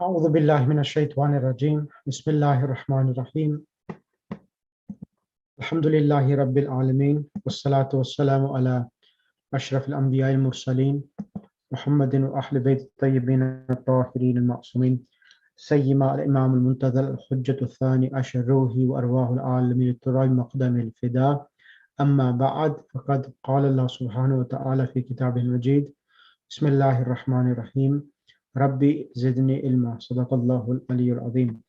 أعوذ بالله من الشيطان الرجيم بسم الله الرحمن الرحيم الحمد لله رب العالمين والصلاة والسلام على أشرف الأنبياء المرسلين محمد وأهل بيت الطيبين الطاهرين المعصومين سيما الإمام المنتظر الحجة الثاني عشر روحي وأرواح العالمين التراب مقدم الفداء أما بعد فقد قال الله سبحانه وتعالى في كتابه المجيد بسم الله الرحمن الرحيم ربي زدني علما صدق الله العلي العظيم.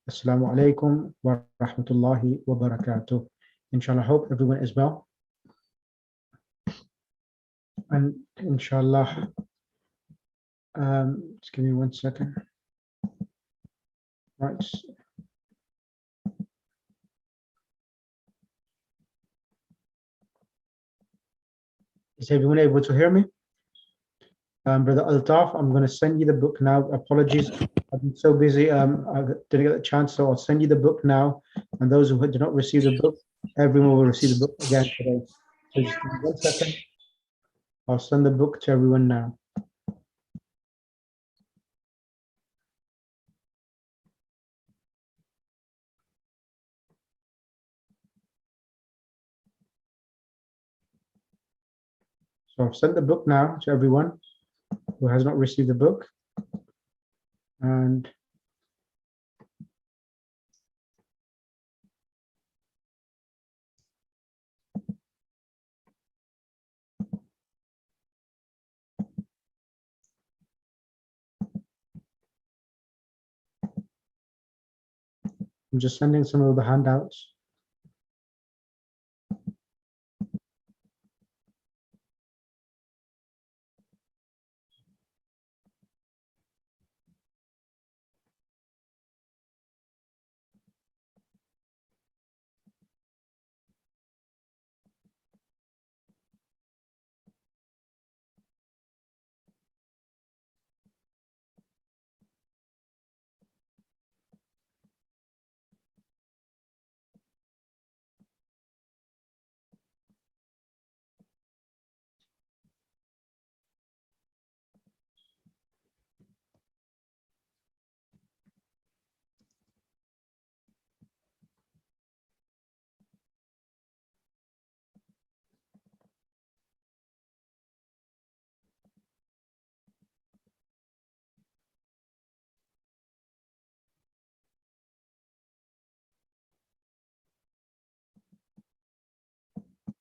Assalamu alaikum wa rahmatullahi wa barakatuh. Inshallah, I hope everyone is well. And inshallah, just give me 1 second. Right. Is everyone able to hear me? Brother Altaf, I'm going to send you the book now. Apologies, I've been so busy. I didn't get a chance, so I'll send you the book now. And those who did not receive the book, everyone will receive the book again today. So just give me 1 second. I'll send the book to everyone now. So I've sent the book now to everyone who has not received the book. And I'm just sending some of the handouts.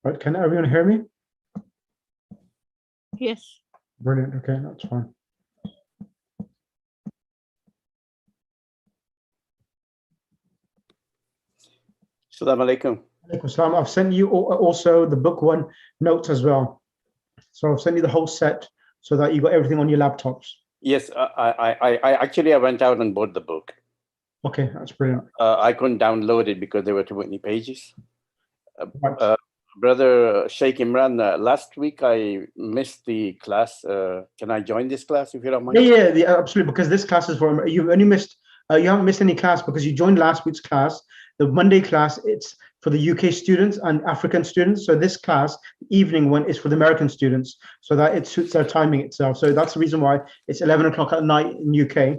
Right, can everyone hear me? Yes. Brilliant, okay, that's fine. Assalamu alaikum. Alaikum salam. I've sent you also the book one notes as well. So I've sent you the whole set so that you got everything on your laptops. Yes, I actually went out and bought the book. Okay, that's brilliant. I couldn't download it because there were too many pages. Right. Brother Sheikh Imran, last week I missed the class. Can I join this class if you don't mind? Yeah, absolutely. Because this class is for you. Only missed. You haven't missed any class because you joined last week's class. The Monday class, it's for the UK students and African students. So this class, evening one, is for the American students, so that it suits their timing itself. So that's the reason why it's 11 o'clock at night in UK.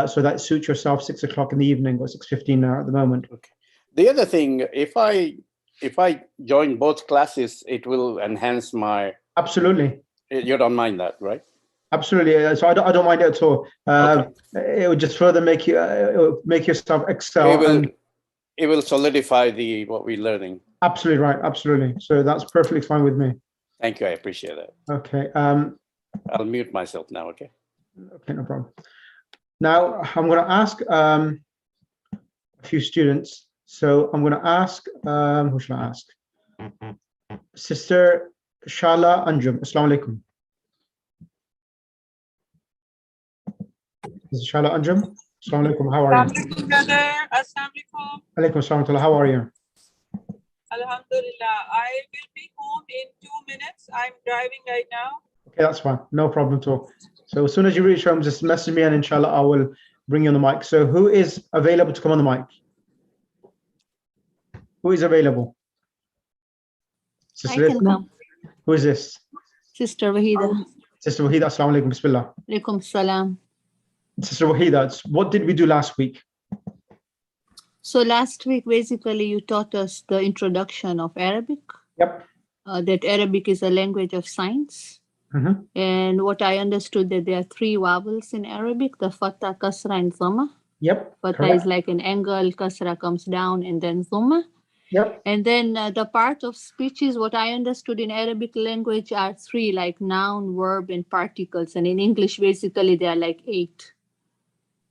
So that suits yourself 6 o'clock in the evening or 6:15 now at the moment. Okay. The other thing, if I join both classes, it will enhance my. Absolutely. You don't mind that, right? Absolutely. So I don't mind it at all. Okay. It would just further make you make yourself excel. It will solidify what we're learning. Absolutely right. Absolutely. So that's perfectly fine with me. Thank you. I appreciate that. Okay. I'll mute myself now. Okay. Okay, no problem. Now I'm going to ask a few students. So I'm going to ask, who should I ask? Sister Shala Anjum. Assalamu alaikum. Sister Shala Anjum. Assalamu alaikum. How are you? Assalamu alaikum. Alaikum assalam. How are you? Alhamdulillah. I will be home in 2 minutes. I'm driving right now. Okay, that's fine. No problem at all. So as soon as you reach home, just message me and inshallah I will bring you on the mic. So who is available to come on the mic? Who is available? Sister I can come. Who is this? Sister Wahida. Sister Wahida, assalamu alaikum. Bismillah. Alaikum salam. Sister Wahida, what did we do last week? So last week, basically, you taught us the introduction of Arabic, Yep. that Arabic is a language of signs. Mhm. And what I understood that there are 3 vowels in Arabic, the fatha, kasra, and dhamma. Yep. Fatha Correct. is like an angle, kasra comes down, and then dhamma. Yep. And then the part of speeches, what I understood in Arabic language are 3, like noun, verb, and particles. And in English, basically, there are like 8.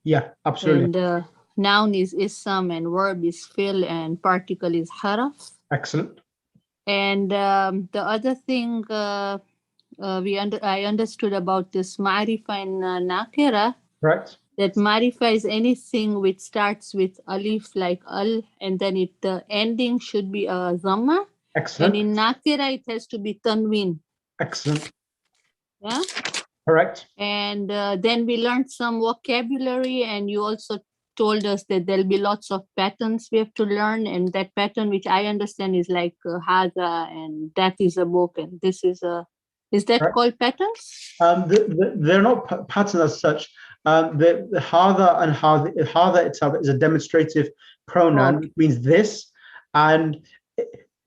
Yeah, absolutely. And noun is ism, and verb is fi'l, and particle is haraf. Excellent. And the other thing I understood about this ma'rifa and nakira, Right. that ma'rifa is anything which starts with alif like al, and then the ending should be a dhamma. Excellent. And in nakira, it has to be tanween. Excellent. Yeah. Correct. And then we learned some vocabulary, and you also told us that there'll be lots of patterns we have to learn. And that pattern, which I understand, is like haza, and that is a book, and this is a. Is that Right. called patterns? They're not patterns as such. The hada and hada itself is a demonstrative pronoun, Okay. which means this. And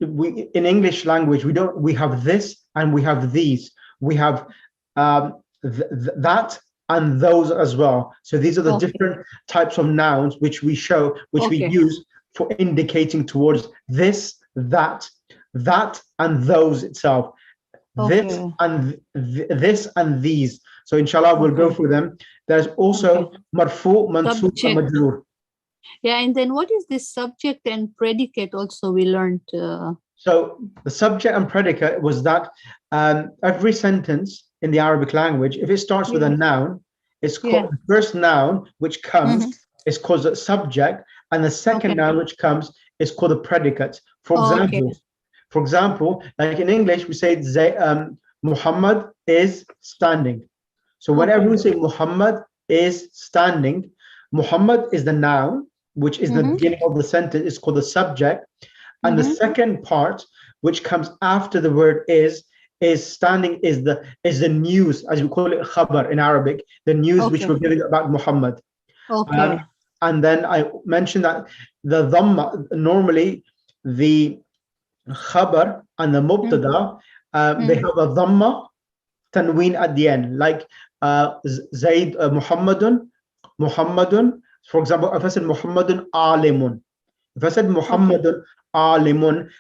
we in English language we have this and we have these. We have that and those as well. So these are the Okay. different types of nouns which we Okay. use for indicating towards this, that, and those itself. This Okay. and this and these. So inshallah we'll go Okay. through them. There's also Okay. marfu, mansub, and Subject. majroor. Yeah, and then what is this subject and predicate? Also, we learned. So the subject and predicate was that every sentence in the Arabic language, if it starts with a Yeah. noun, it's called Yeah. the first noun which comes Mhm. is called the subject, and the second Okay. noun which comes is called the predicate. For Okay. example, like in English, we say Muhammad is standing. So whenever Okay. we say Muhammad is standing, Muhammad is the noun, which is the Mhm. beginning of the sentence, is called the subject. And the Mhm. second part, which comes after the word is standing, is the news, as we call it khabar in Arabic, the news which Okay. we're giving about Muhammad. Okay. And then I mentioned that the dhamma, normally the khabar and the mubtada, they have a dhamma tanween at the end, like Zaid, Muhammadun. For example, if I said Muhammadun alimun, if I said Muhammadun alimun,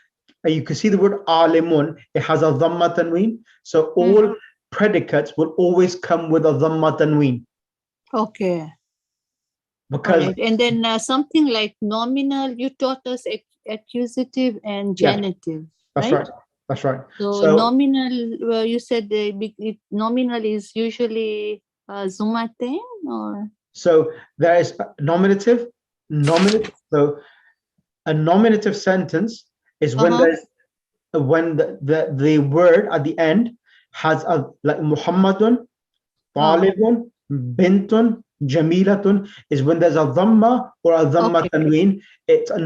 you can see the word alimun, it has a dhamma tanween. So all predicates will always come with a dhamma tanween. Okay. Because Right. And then something like nominal, you taught us accusative and genitive. that's right. That's right. So nominal, you said nominal is usually zumatain, or? So there is nominative. So a nominative sentence is when there's when the word at the end has a, like Muhammadun, Talibun, Bintun, Jamilatun, is when there's a dhamma or a dhamma tanween. It's a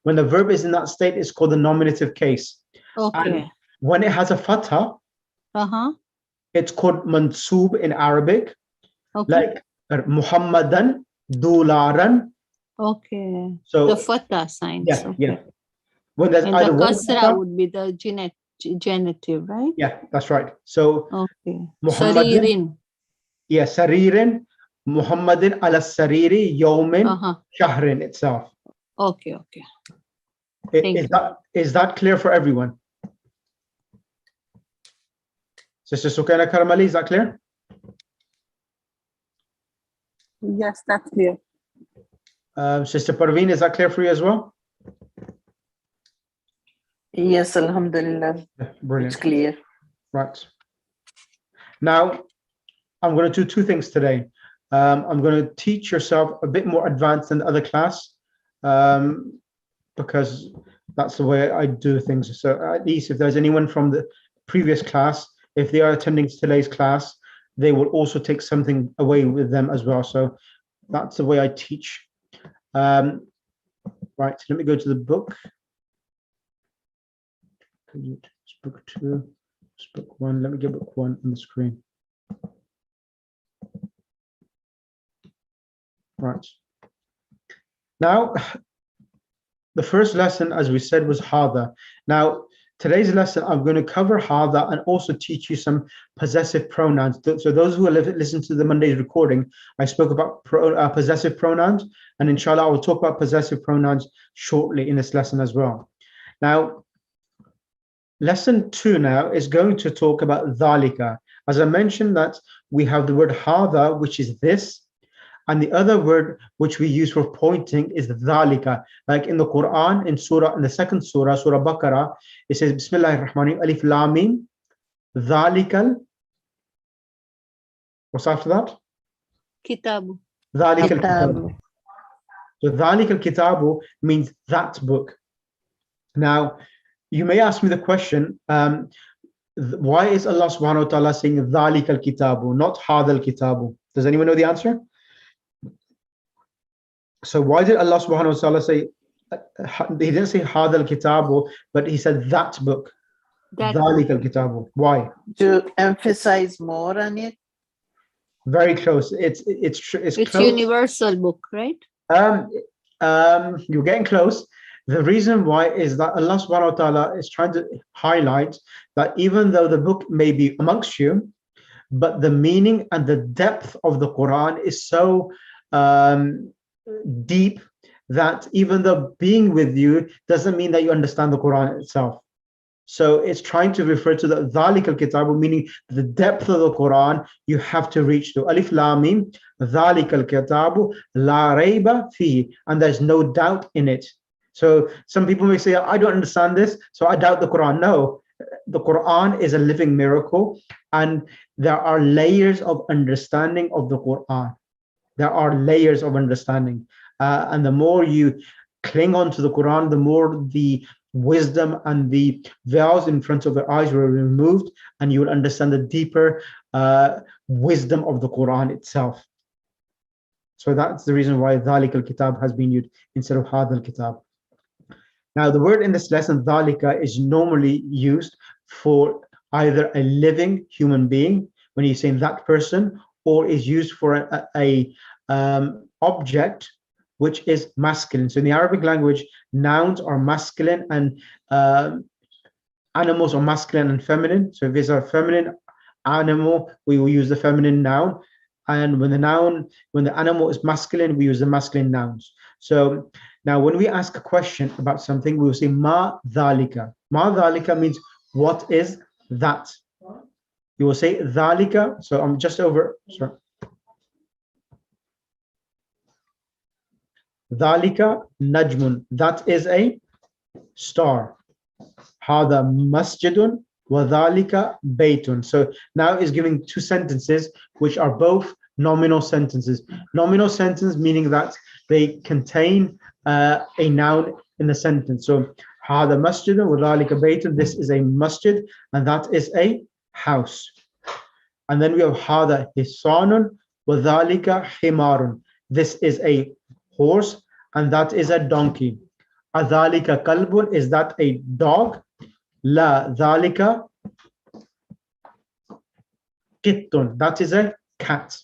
when the verb is in that state, it's called the nominative case. Okay. And when it has a fatha, it's called mansub in Arabic, like Muhammadan, Dularan. Okay. So the fatha signs. Yeah. When there's And either the one kasra fatha, would be the genitive, right? yeah, that's right. So Okay. Muhammadin, Saririn. yeah, Saririn, Muhammadin ala Sariri, Yawmin, Shahrin itself. Okay. Thank you. Is that clear for everyone? Sister Sukaina Karamali, is that clear? Yes, that's clear. Sister Parveen, is that clear for you as well? Yes, Alhamdulillah. Brilliant. It's clear. Right. Now, I'm going to do 2 things today. I'm going to teach yourself a bit more advanced than the other class, because that's the way I do things. So at least if there's anyone from the previous class, if they are attending today's class, they will also take something away with them as well. So that's the way I teach. Right, let me go to the book. It's book 2, it's book 1. Let me get book 1 on the screen. Right. Now, the first lesson, as we said, was hada. Now, today's lesson, I'm going to cover hada and also teach you some possessive pronouns. So those who listen to the Monday's recording, I spoke about possessive pronouns, and inshallah, I will talk about possessive pronouns shortly in this lesson as well. Now, lesson 2 now is going to talk about dhalika. As I mentioned, that we have the word hada, which is this, and the other word which we use for pointing is dhalika. Like in the Quran, in the second surah, Surah Baqarah, it says, Bismillahir Rahmanir Rahim, Alif Lam Mim, dhalikal. What's after that? Kitabu. Dhalikal Kitab. kitabu. So dhalikal kitabu means that book. Now, you may ask me the question, why is Allah subhanahu wa ta'ala saying dhalikal kitabu, not hadal kitabu? Does anyone know the answer? So why did Allah subhanahu wa ta'ala say, he didn't say hadal kitabu, but he said that book, dhalikal kitabu. Why? To emphasize more on it. Very close. It's It's close. universal book, right? You're getting close. The reason why is that Allah subhanahu wa ta'ala is trying to highlight that even though the book may be amongst you, but the meaning and the depth of the Quran is so deep that even though being with you doesn't mean that you understand the Quran itself. So it's trying to refer to the dhalikal kitabu, meaning the depth of the Quran you have to reach to. Alif Lam Mim, dhalikal kitabu la rayba fihi, and there's no doubt in it. So some people may say, I don't understand this, so I doubt the Quran. No, the Quran is a living miracle, and there are layers of understanding of the Quran. There are layers of understanding. And the more you cling on to the Quran, the more the wisdom and the veils in front of your eyes were removed, and you will understand the deeper wisdom of the Quran itself. So that's the reason why dhalikal kitab has been used instead of hadal kitab. Now, the word in this lesson, dhalika, is normally used for either a living human being, when you're saying that person, or is used for a object which is masculine. So in the Arabic language, nouns are masculine and animals are masculine and feminine. So if it's a feminine animal, we will use the feminine noun. And when the animal is masculine, we use the masculine nouns. So now when we ask a question about something, we will say ma dhalika. Ma dhalika means what is that? You will say dhalika. So I'm just over, sorry. Dhalika najmun. That is a star. Hada masjidun wa dhalika baytun. So now is giving two sentences which are both nominal sentences. Nominal sentence meaning that they contain a noun in the sentence. So hada masjidun wa dhalika baytun. This is a masjid and that is a house. And then we have hada hisanun wa dhalika himarun. This is a horse and that is a donkey. Adhalika kalbun, is that a dog? La dhalika kittun, that is a cat.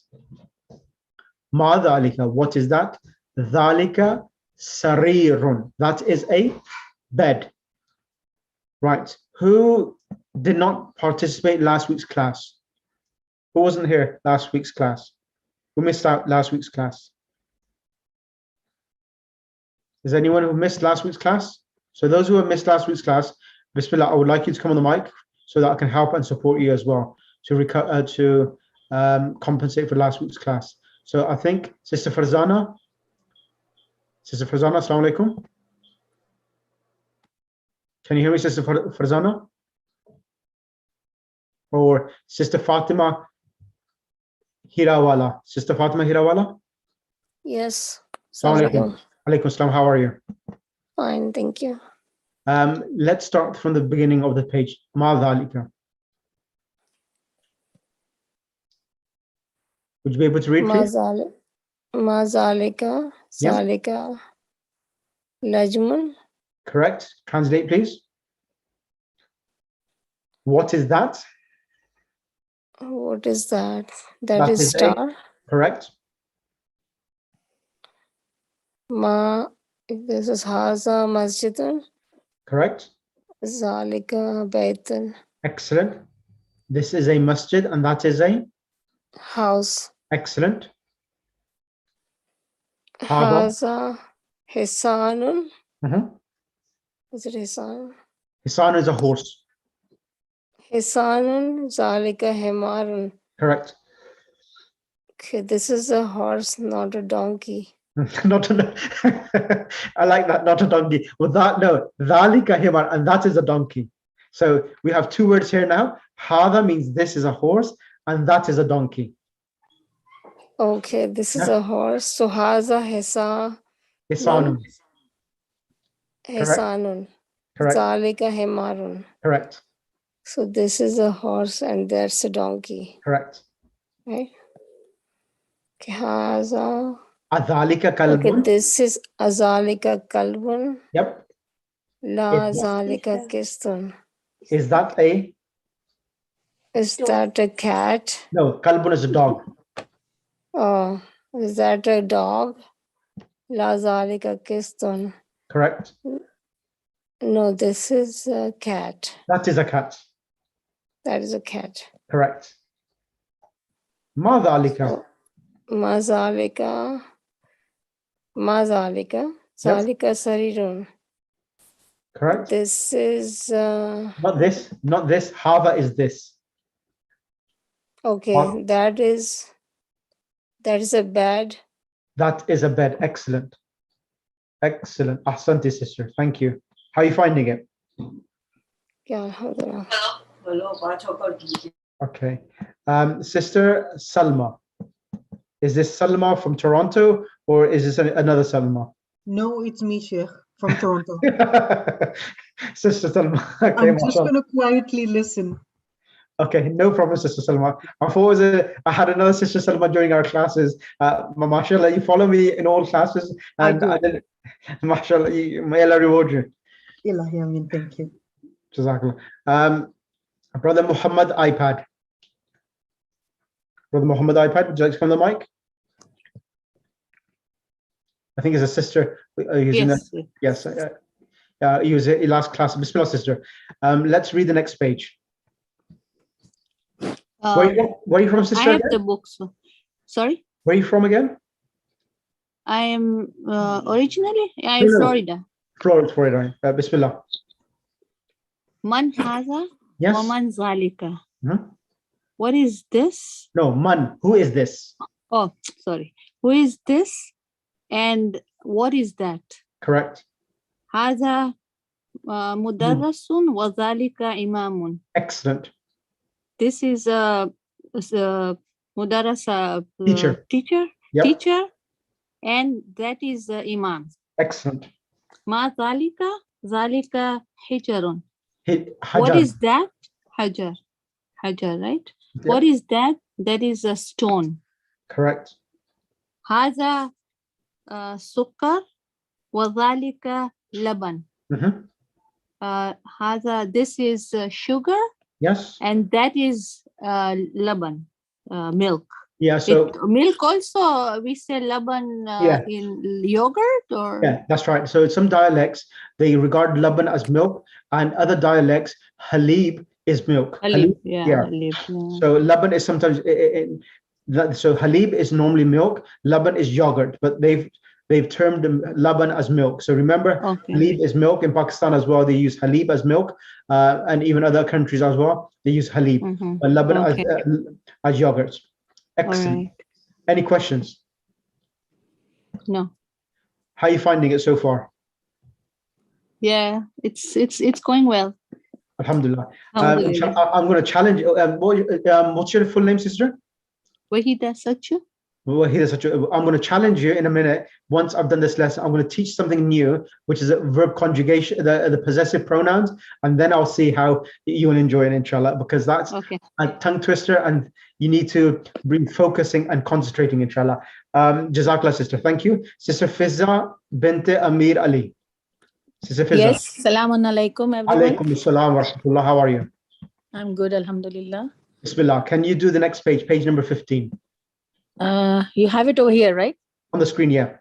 Ma dhalika, what is that? Dhalika sarirun, that is a bed. Right, who did not participate in last week's class? Who wasn't here last week's class? Who missed out last week's class? Is there anyone who missed last week's class? So those who have missed last week's class, Bismillah, I would like you to come on the mic so that I can help and support you as well to compensate for last week's class. So I think Sister Farzana, Assalamu alaikum. Can you hear me, Sister Farzana? Or Sister Fatima Hirawala. Sister Fatima Hirawala? Yes. Assalamu alaikum. Alaikum assalam, how are you? Fine, thank you. Let's start from the beginning of the page. Ma dhalika. Would you be able to read, please? Ma zalika, Yes. zalika, lajmun. Correct. Translate, please. What is that? What is that? That That is is a- star. Correct. Ma, this is Haza Masjidun. Correct. Zalika Baytun. Excellent. This is a masjid and that is a House. excellent. Hada. Haza Hisanun. Mhm. Is it Hisan? Hisan is a horse. Hisanun. Zalika Himarun. Correct. Okay, this is a horse, not a donkey. Not a, I like that, not a donkey. Well, that, no, dhalika himar, and that is a donkey. So we have two words here now. Hada means this is a horse, and that is a donkey. Okay, this is Yeah. a horse. So Haza Hisa Hisanun. Correct. Hisanun. Correct. Zalika Himarun. Correct. So this is a horse and that's a donkey, Correct. right? Okay, Haza. Adhalika Okay, kalbun. this is Azalika Kalbun. Yep. La Is- Zalika Kistun. Is that a, Is that a cat? no, kalbun is a dog. Oh, is that a dog? La Zalika Kistun. Correct. No, this is a cat. That is a cat. That is a cat. Correct. Madhalika. Mazalika. Mazalika. Yep. Zalika Sarirun. Correct. This is Not this, not this. Hada is this. okay. What? That is a bed. That is a bed. Excellent. Excellent. Ahsanti, sister. Thank you. How are you finding it? Yeah, hold on. Okay. Sister Salma. Is this Salma from Toronto or is this another Salma? No, it's me, Sheikh, from Toronto. Sister Salma. Okay, I'm just mashallah. going to quietly listen. Okay, no problem, Sister Salma. I thought I had another Sister Salma during our classes. Mashallah, you follow me in all classes, and I do. I did. Mashallah, may Allah reward you. Ilahi, Ameen, thank you. Jazakallah. Brother Muhammad iPad. Brother Muhammad iPad, would you like to come on the mic? I think it's a sister. Yes. He was in last class. Bismillah, sister. Let's read the next page. Where are you from, I sister? have Again? the books. Sorry, Where are you from again? I am originally I'm No, no. Florida. Florida. Bismillah. Man haza Yes. wa man zalika. Mhm. What is this? No, man. Who is this? Oh, sorry. Who is this? And what is that? Correct. Haza mudarrasun wa zalika imamun. Excellent. This is a mudarrasa Teacher. Yep. teacher, and that is imam. Excellent. Ma zalika hijarun. Hajar. What is that? Hajar, right? Yep. What is that? That is a stone. Correct. Haza sukkar wa zalika laban. Mhm. Haza, this is sugar, Yes. and that is laban, milk. Yeah. So Milk also, we say laban Yeah. in yogurt, or yeah, that's right. So some dialects they regard laban as milk, and other dialects halib is milk. halib. Yeah, yeah. halib, yeah. So laban is sometimes so halib is normally milk, laban is yogurt, but they've termed laban as milk. So remember, Okay. halib is milk. In Pakistan as well, they use halib as milk, and even other countries as well, they use halib, Mhm. but laban Okay. as yogurt. All Excellent. right. Any questions? No. How are you finding it so far? Yeah, it's going well. Alhamdulillah. Alhamdulillah. I'm going to challenge. What's your full name, sister? Wahida Sachu. Well, I'm going to challenge you in a minute. Once I've done this lesson, I'm going to teach something new, which is a verb conjugation, the possessive pronouns, and then I'll see how you will enjoy it, inshallah, because that's Okay. a tongue twister, and you need to be focusing and concentrating, inshallah. Jazakallah, sister. Thank you. Sister Fizza bint Amir Ali. Sister Fizza. Yes, Salamun alaikum, everyone. Alaykum assalam wa rahmatullah. How are you? I'm good, Alhamdulillah. Bismillah. Can you do the next page, page number 15? You have it over here, right? On the screen, yeah.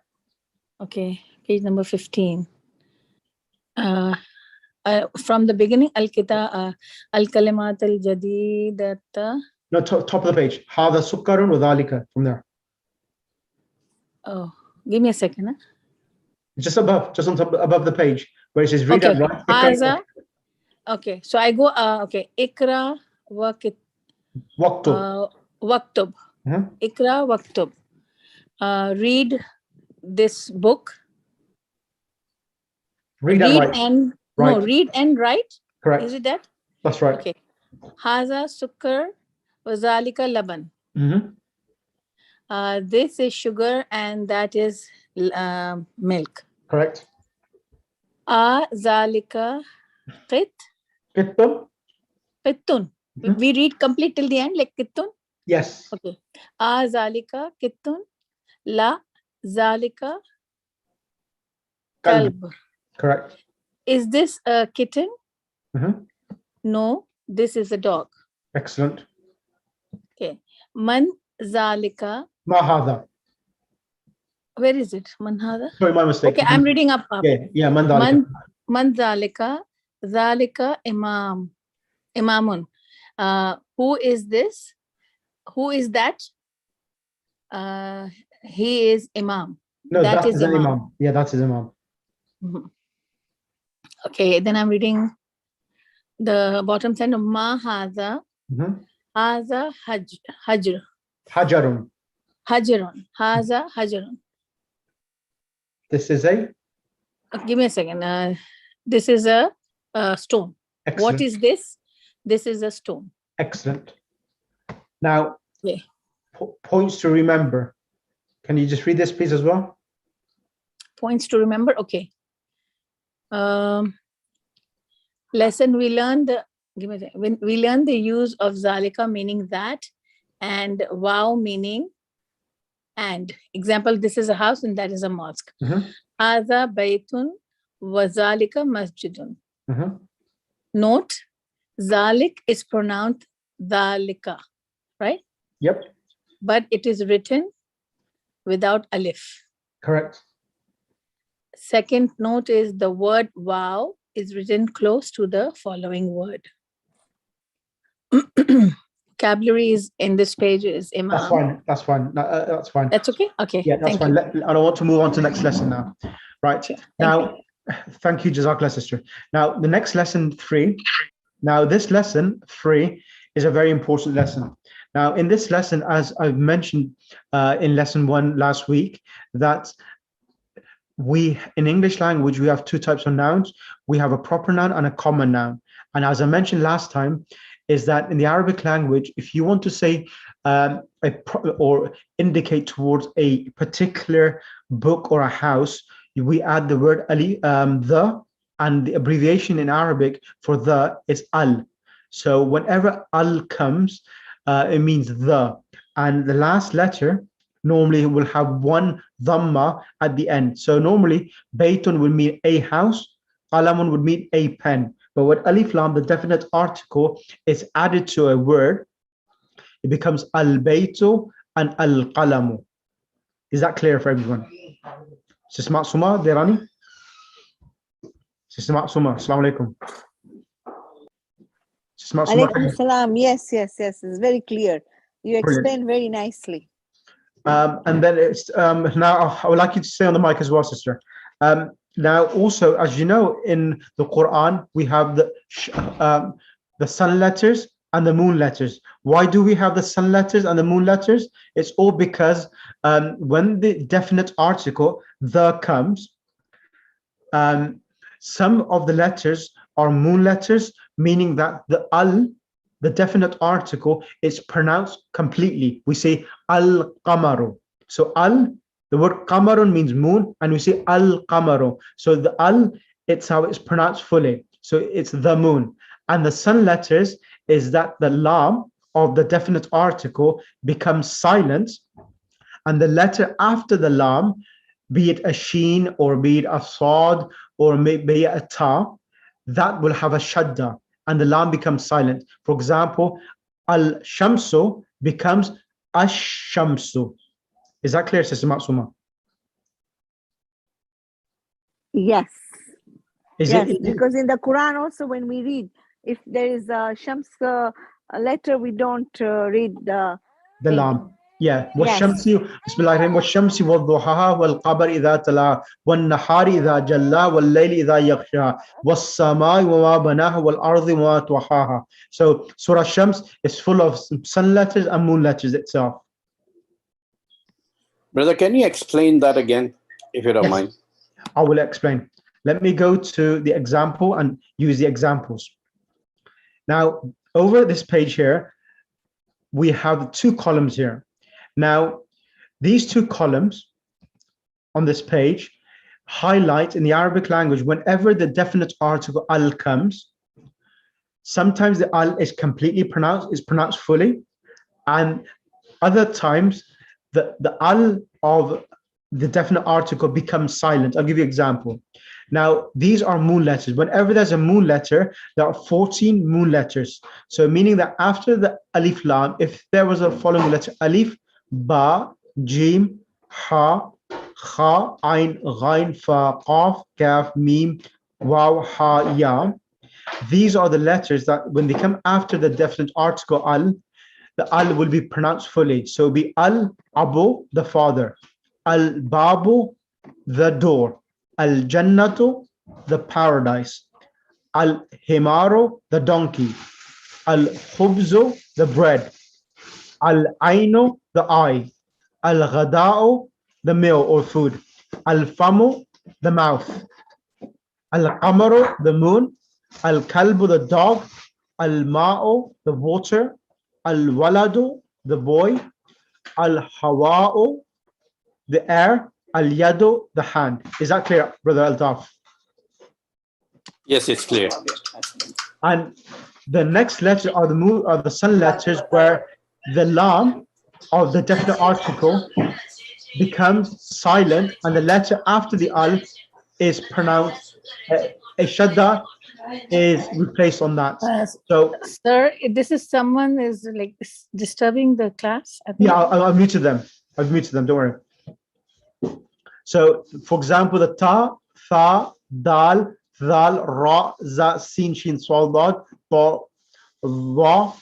Okay, page number 15. From the beginning, al-kalimat al-jadidat. No, top of the page. هذا سكر وذلك, from there. Oh, give me a second. Huh? Just on top, above the page, where it says read Okay, and okay. write. Haza. Okay, so I go, okay. Ikra wa Waktub. waktub. Ikra waktub. Read this book. Read and write. Right. No, read and write. Correct. Is it that? That's right. Okay. Haza sukkar wa zalika laban. This is sugar and that is milk. Correct. Zalika qit. Kittun. Qittun. We read complete till the end, like qittun. Yes. Okay. Zalika qittun. La zalika kalb. Correct. Is this a kitten? No, this is a dog. Excellent. Okay. Man zalika. Ma hadha. Where is it? Man hadha? Sorry, my mistake. Okay, I'm reading up. Yeah, man dhalika. Man zalika. Zalika imam. Imamun. Who is this? Who is that? He is imam. No, that is an imam. Yeah, that's his imam. Okay, then I'm reading the bottom side of ma hadha. Haza hajr. Hajarun. Hajarun. Haza hajarun. This is a? Give me a second. This is a stone. Excellent. What is this? This is a stone. Excellent. Now, yeah. Points to remember. Can you just read this, please, as well? Points to remember. Okay. Lesson we learned. When we learned the use of zalika meaning that, and wow meaning and. Example: this is a house and that is a mosque. Hadha baytun wa zalika masjidun. Note: zalik is pronounced zalika, right? Yep. But it is written without alif. Correct. Second note is the word wow is written close to the following word. Vocabulary is in this page is imam. That's fine. That's fine. No, that's fine. That's okay? Okay. Yeah, that's fine. I don't want to move on to the next lesson now. Right. Sure. Thank you, Jazakallah, sister. Now, the next lesson 3. Now, this lesson 3 is a very important lesson. Now, in this lesson, as I've mentioned in lesson 1 last week, that in English language, we have 2 types of nouns. We have a proper noun and a common noun. And as I mentioned last time, is that in the Arabic language, if you want to say or indicate towards a particular book or a house, we add the word ali, the, and the abbreviation in Arabic for the is al. So whenever al comes, it means the, and the last letter normally will have one dhamma at the end. So normally baytun will mean a house, qalamun would mean a pen. But with alif lam, the definite article is added to a word, it becomes al baytu and al qalamu. Is that clear for everyone? Sister Maksuma, Derani? Sister Maksuma, assalamu alaikum. Sister Maksuma. Alaikum salam. Yes. It's very clear. You explained very nicely. And then it's now I would like you to stay on the mic as well, sister. Now, also, as you know, in the Quran, we have the sun letters and the moon letters. Why do we have the sun letters and the moon letters? It's all because when the definite article, the comes, some of the letters are moon letters, meaning that the al, the definite article, is pronounced completely. We say al-qamaru. So al, the word qamarun means moon, and we say al-qamaru. So the al, it's how it's pronounced fully. So it's the moon. And the sun letters is that the lam of the definite article becomes silent, and the letter after the lam, be it a sheen or be it a sad or maybe a ta, that will have a shadda, and the lam becomes silent. For example, al-shamsu becomes ash-shamsu. Is that clear, Sister Maksuma? Yes. Is Yes, it because in the Quran also when we read, if there is a Shams letter, we don't read the the thing. lam? Yeah. Yes. والشمس بسم الله الرحمن والشمس وضحاها والقمر إذا تلاها والنهار إذا جلاها والليل إذا يغشاها والسماء وما بناها والأرض وما طحاها. So Surah Shams is full of sun letters and moon letters itself. Brother, can you explain that again, if you don't Yes. mind? I will explain. Let me go to the example and use the examples. Now, over this page here, we have two columns here. Now, these two columns on this page highlight in the Arabic language whenever the definite article al comes. Sometimes the al is completely pronounced fully, and other times the al of the definite article becomes silent. I'll give you an example. Now, these are moon letters. Whenever there's a moon letter, there are 14 moon letters. So meaning that after the alif lam, if there was a following letter, alif, ba, jim, ha, kha, ain, ghain, fa, qaf, kaf, mim, waw, ha, ya. These are the letters that when they come after the definite article al, the al will be pronounced fully. So be al abu, the father, al babu, the door, al jannatu, the paradise, al himaru, the donkey, al khubzu, the bread, al ainu, the eye, al ghada'u, the meal or food, al famu, the mouth, al qamaru, the moon, al kalbu, the dog, al ma'u, the water, al waladu, the boy, al hawa'u, the air, al yadu, the hand. Is that clear, Brother Altaf? Yes, it's clear. And the next letter are the sun letters, where the lam of the definite article becomes silent, and the letter after the al is pronounced. A shadda is replaced on that. So, Sir, this is someone is like disturbing the class. I think. yeah, I've muted them. I've muted them. Don't worry. So, for example, the ta, tha, dal, dhal, ra, za, sin, shin, swal, dad, ta, wa,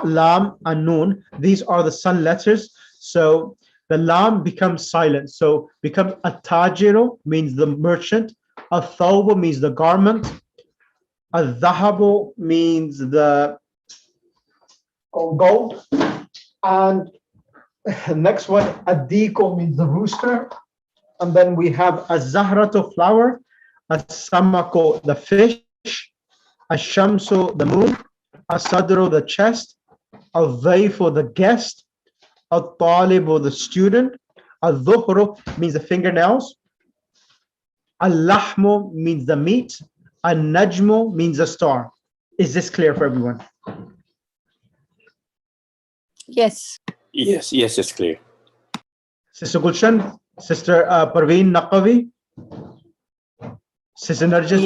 lam, and noon. These are the sun letters. So the lam becomes silent. So becomes atajiru, means the merchant. Athawbu means the garment. Adhahabu means the gold. And next one, adiko means the rooster. And then we have azahratu, flower. Asamako, the fish. Ashamsu, the moon. Asadru, the chest. Al-dhayfu, the guest. Al-talibu, the student. Al-dhuhru means the fingernails. Al-lahmu means the meat. Al-najmu means the star. Is this clear for everyone? Yes. Yes, yes, it's clear. Sister Gulshan, Sister Parveen Naqavi, Sister Narjis,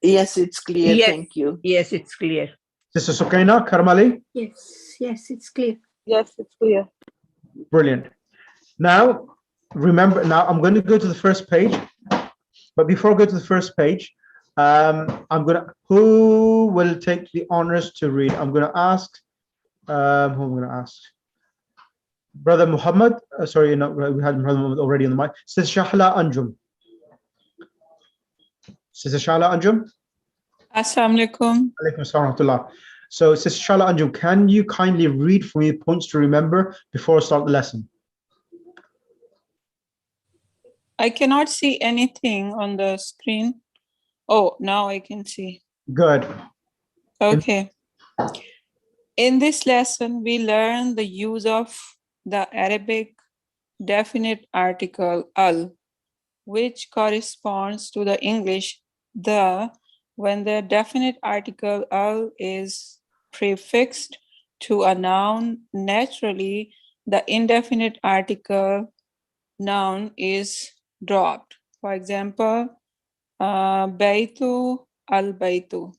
Yes, it's clear. Yes. Thank you. Yes, it's clear. Sister Sukaina Karmali. Yes, it's clear. Yes, it's clear. Brilliant. Now, remember, now I'm going to go to the first page. But before I go to the first page, who will take the honors to read? I'm going to ask, who am I going to ask? Brother Muhammad, sorry, no, we had Brother Muhammad already on the mic. Sister Shahla Anjum. Sister Shahla Anjum. Assalamu alaikum. Alaikum assalam wa rahmatullah. So, Sister Shahla Anjum, can you kindly read for me points to remember before I start the lesson? I cannot see anything on the screen. Oh, now I can see. Good. Okay. In this lesson, we learn the use of the Arabic definite article al, which corresponds to the English the, when the definite article al is prefixed to a noun. Naturally, the indefinite article noun is dropped. For example, Baitu al-Baitu,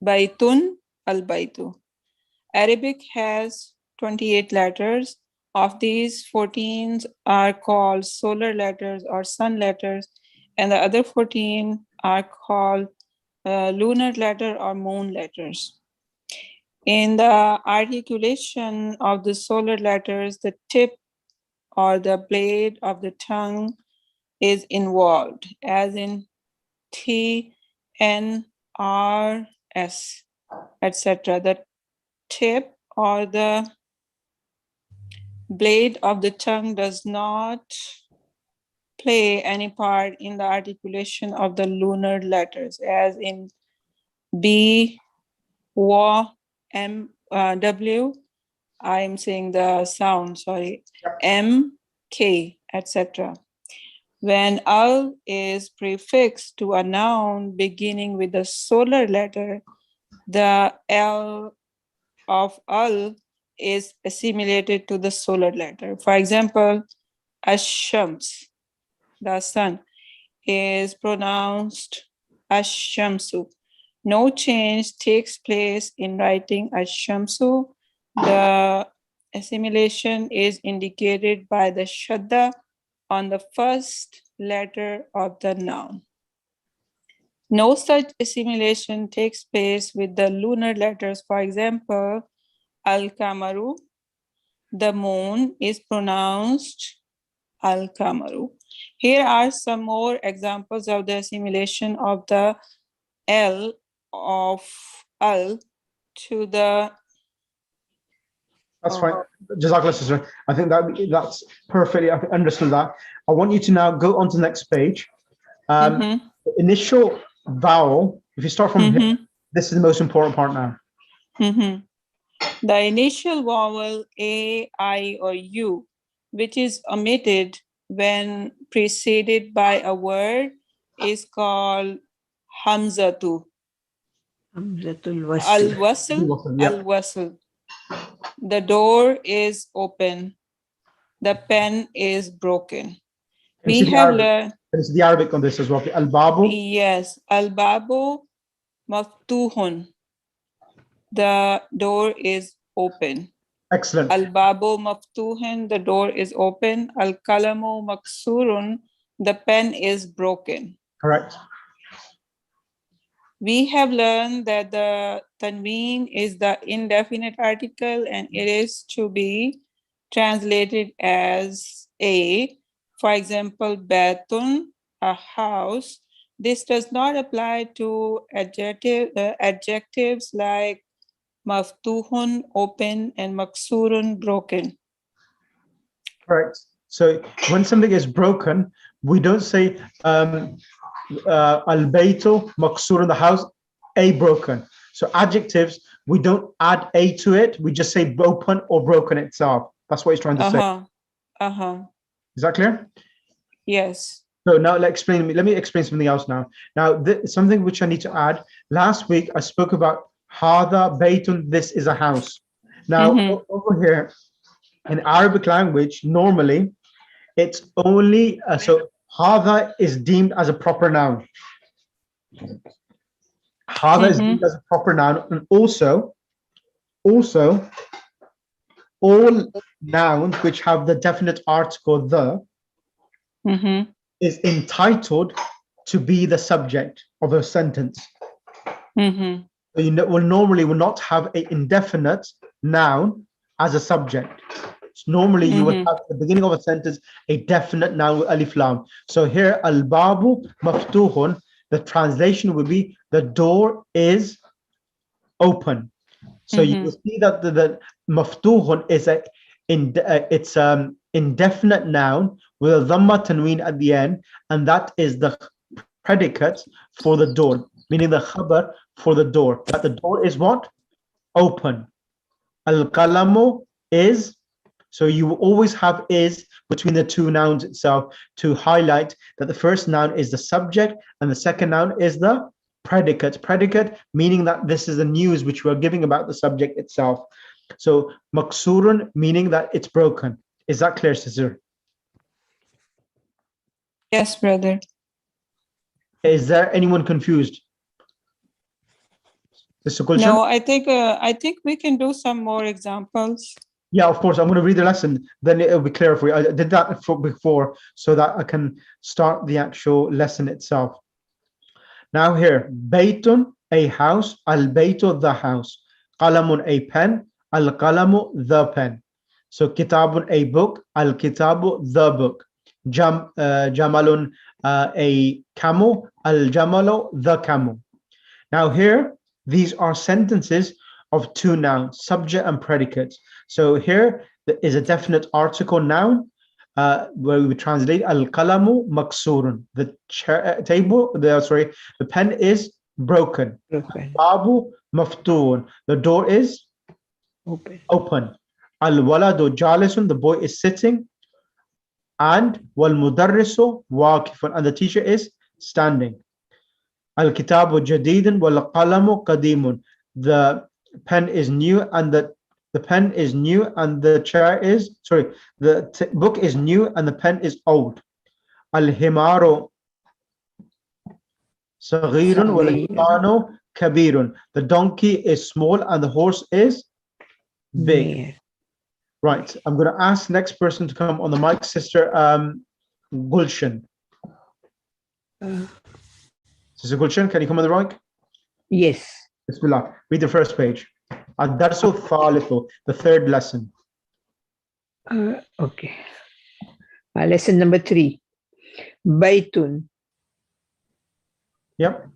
Baitun al-Baitu. Arabic has 28 letters. Of these, 14 are called solar letters or sun letters, and the other 14 are called lunar letter or moon letters. In the articulation of the solar letters, the tip or the blade of the tongue is involved, as in T, N, R, S, etc. The tip or the blade of the tongue does not play any part in the articulation of the lunar letters, as in B, W, M, W. I am saying the sound, sorry, M, K, etc. When al is prefixed to a noun beginning with the solar letter, the L of al is assimilated to the solar letter. For example, Ash-Shams, the sun, is pronounced Ash-Shamsu. No change takes place in writing Ash-Shamsu. The assimilation is indicated by the shadda on the first letter of the noun. No such assimilation takes place with the lunar letters. For example, Al-Kamaru, the moon, is pronounced Al-Kamaru. Here are some more examples of the assimilation of the L of Al to the... That's fine. Jazakallah, sister. I think that's perfectly, I understood that. I want you to now go on to the next page. The initial vowel, if you start from here, this is the most important part now. The initial vowel A, I, or U, which is omitted when preceded by a word, is called Hamzatu. Al-Wasl, Al-Wasl. The door is open. The pen is broken. We have learned. It's the Arabic on this as well. Al-Babu. Yes, Al-Babu Maftuhun. The door is open. Excellent. Al-Babu Maftuhun. The door is open. Al-Kalamu Maksurun. The pen is broken. Correct. We have learned that the tanween is the indefinite article and it is to be translated as a, for example, batun, a house. This does not apply to adjectives like maftuhun, open, and maksurun, broken. Correct. So when something is broken, we don't say al-baytu maksur in the house, a broken. So adjectives, we don't add a to it. We just say open or broken itself. That's what he's trying to say. Is that clear? Yes. So now let me explain something else now. Now, something which I need to add. Last week, I spoke about hada baytun, this is a house. Now, over here, in Arabic language, normally, it's only, so hada is deemed as a proper noun. Hada is deemed as a proper noun. And also, all nouns which have the definite article the is entitled to be the subject of a sentence. So you normally will not have an indefinite noun as a subject. So normally you would have at the beginning of a sentence a definite noun with alif lam. So here al-babu maftuhun, the translation would be the door is open. So you will see that the maftuhun is it's indefinite noun with a dhamma tanween at the end, and that is the predicate for the door, meaning the khabar for the door. But the door is what? Open. Al-qalamu is, so you will always have is between the two nouns itself to highlight that the first noun is the subject and the second noun is the predicate. Predicate meaning that this is the news which we're giving about the subject itself. So maksurun meaning that it's broken. Is that clear, sister? Yes, brother. Is there anyone confused? No, I think we can do some more examples. Yeah, of course. I'm going to read the lesson, then it'll be clear for you. I did that before so that I can start the actual lesson itself. Now here, Baytun, a house, al-baytu, the house, qalamun, a pen, al-qalamu, the pen. So kitabun, a book, al-kitabu, the book. Jamalun, a camel, al-jamalu, the camel. Now here, these are sentences of two nouns, subject and predicate. So here there is a definite article noun where we would translate al-qalamu maksurun. The the pen is broken. Broken. Babu maftuun. The door is open. Al-waladu jalisun. The boy is sitting. And wal-mudarrisu waqifun. And the teacher is standing. Al-kitabu jadidun wal-qalamu qadimun. The pen is new and the pen is new and the chair is the book is new and the pen is old. Al-himaru saghirun wal-himanu kabirun. The donkey is small and the horse is big. Yeah. Right, I'm going to ask the next person to come on the mic, Sister Gulshan. Sister Gulshan, can you come on the mic? Yes. Bismillah. Read the first page. Ad-darsu thalithu, the third lesson. Okay. Lesson number 3. Baytun. Yep.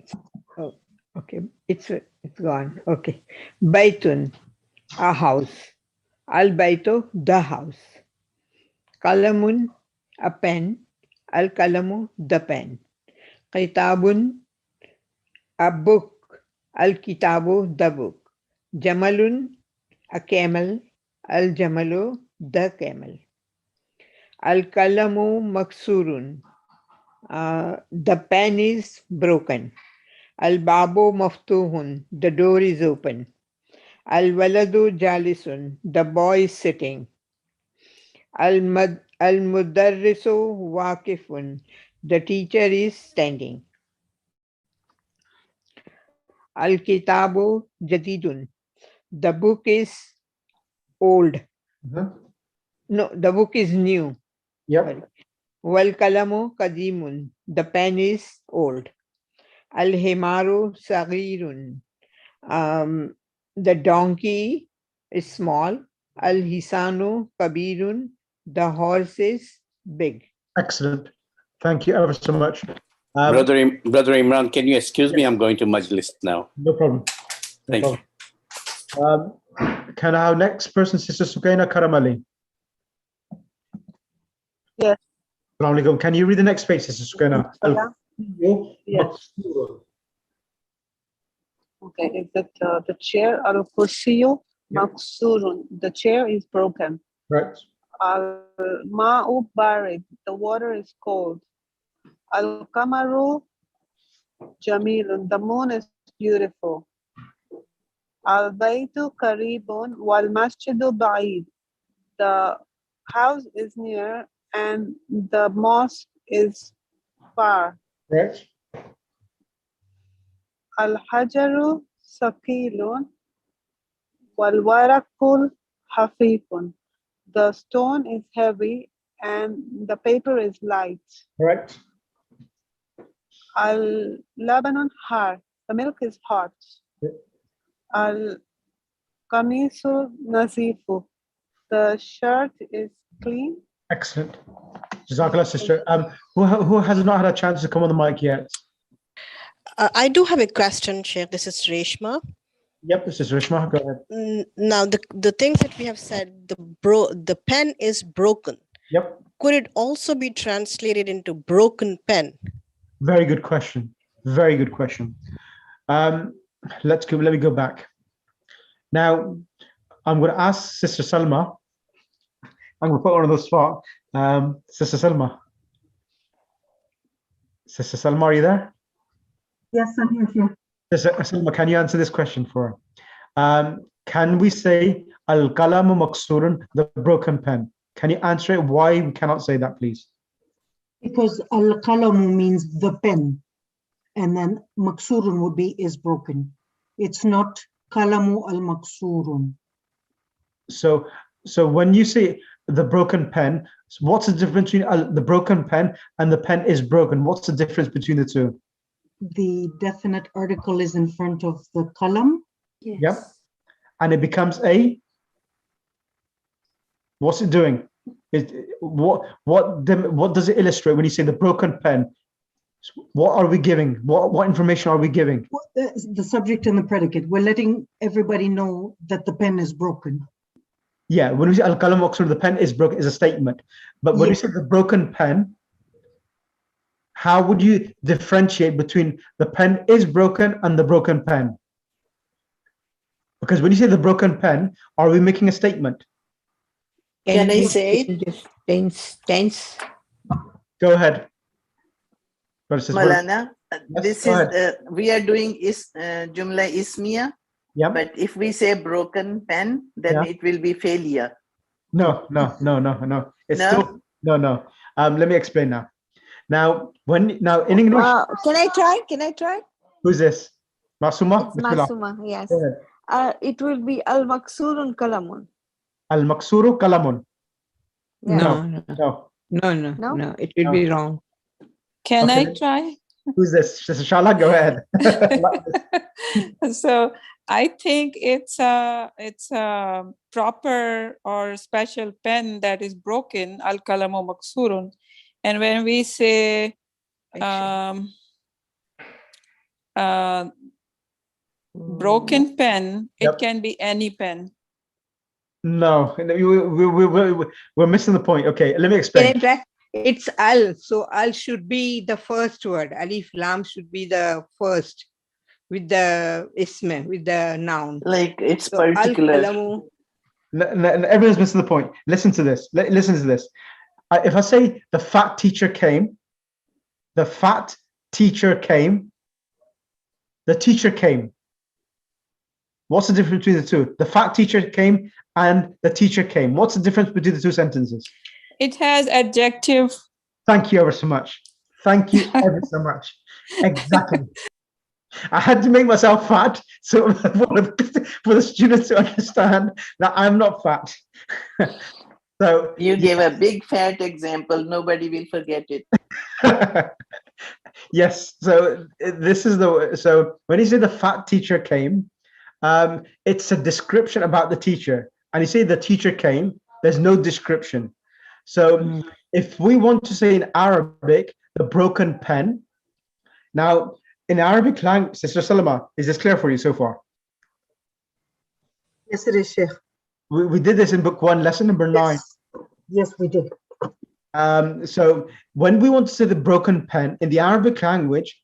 Oh, okay. It's gone. Okay. Baytun, a house. Al-baytu, the house. Qalamun, a pen. Al-qalamu, the pen. Kitabun, a book. Al-kitabu, the book. Jamalun, a camel. Al-jamalu, the camel. Al-qalamu maksurun. The pen is broken. Al-babu maftuhun. The door is open. Al-waladu jalisun. The boy is sitting. Al-mudarrisu waqifun. The teacher is standing. Al-kitabu jadidun. The book is old. No, the book is new. Yep. Wal-kalamu qadimun. The pen is old. Al-himaru saghirun. The donkey is small. Al-hisanu kabirun. The horse is big. Excellent. Thank you ever so much. Brother Imran, can you excuse me? I'm going to Majlis now. No problem. Thank you. Can I have next person, Sister Sukaina Karamali? Yes. Assalamu alaikum. Can you read the next page, Sister Sukaina? Yes. Okay, is that the chair? Al-kursiyu maksurun. The chair is broken. Right. Al-ma'u barid. The water is cold. Al-kamaru jamilun. The moon is beautiful. Al-baytu karibun wal masjidu ba'id. The house is near and the mosque is far. Right. Al-hajaru sakilun wal warakul hafifun. The stone is heavy and the paper is light. Right. Al-labanun har. The milk is hot. Al-kamisul nazifu. The shirt is clean. Excellent. Jazakallah, Sister. Who has not had a chance to come on the mic yet? I do have a question, Sheikh. This is Reshma. Yep, this is Reshma. Go ahead. Now, the things that we have said, the pen is broken. Yep. Could it also be translated into broken pen? Very good question. Very good question. Let me go back. Now, I'm going to ask Sister Salma. I'm going to put her on the spot. Sister Salma. Sister Salma, are you there? Yes, I'm here. Sister Salma, can you answer this question for her? Can we say al-qalamu maksurun, the broken pen? Can you answer it? Why we cannot say that, please? Because al-qalamu means the pen, and then maksurun would be is broken. It's not qalamu al-maksurun. So So when you say the broken pen, what's the difference between the broken pen and the pen is broken? What's the difference between the two? The definite article is in front of the column. Yes. Yep. And it becomes what's it doing? What does it illustrate when you say the broken pen? What are we giving? What information are we giving? The subject and the predicate. We're letting everybody know that the pen is broken. Yeah, when we say al-qalam maksur, the pen is broken is a statement. But when you say the broken pen, how would you differentiate between the pen is broken and the broken pen? Because when you say the broken pen, are we making a statement? Can I say it? Tense. Go ahead. Malana, Yes, this go is we are doing Jumla Ismiya. Yeah. But if we say broken pen, then it will be failure. No. It's No? still no. Let me explain now. Now in English, Can I try? Can I try? who's this? Masuma? It's Bismillah. Masuma, yes. Go ahead. It will be al-maksurun kalamun. Al-maksuru kalamun. Yeah. No. It will be wrong. Can I try? Who's this? Inshallah, go ahead. So I think it's a proper or special pen that is broken, al-kalamu maksurun. And when we say broken pen, it can be any pen. No, we're missing the point. Okay, let me explain. It's al, so al should be the first word. Alif lam should be the first with the ism, with the noun. Like it's so particular. Al-kalamu. Everyone's missing the point. Listen to this. Listen to this. If I say the fat teacher came, the fat teacher came, the teacher came. What's the difference between the two? The fat teacher came and the teacher came. What's the difference between the two sentences? It has adjective. Thank you ever so much. Thank you ever so much. Exactly. I had to make myself fat so for the students to understand that I'm not fat. So you gave a big fat example. Nobody will forget it. Yes. So this is so when you say the fat teacher came, it's a description about the teacher. And you say the teacher came, there's no description. So if we want to say in Arabic, the broken pen, now in Arabic language, Sister Salama, is this clear for you so far? Yes, it is, Sheikh. We did this in book 1, lesson number 9. Yes, we did. So when we want to say the broken pen in the Arabic language,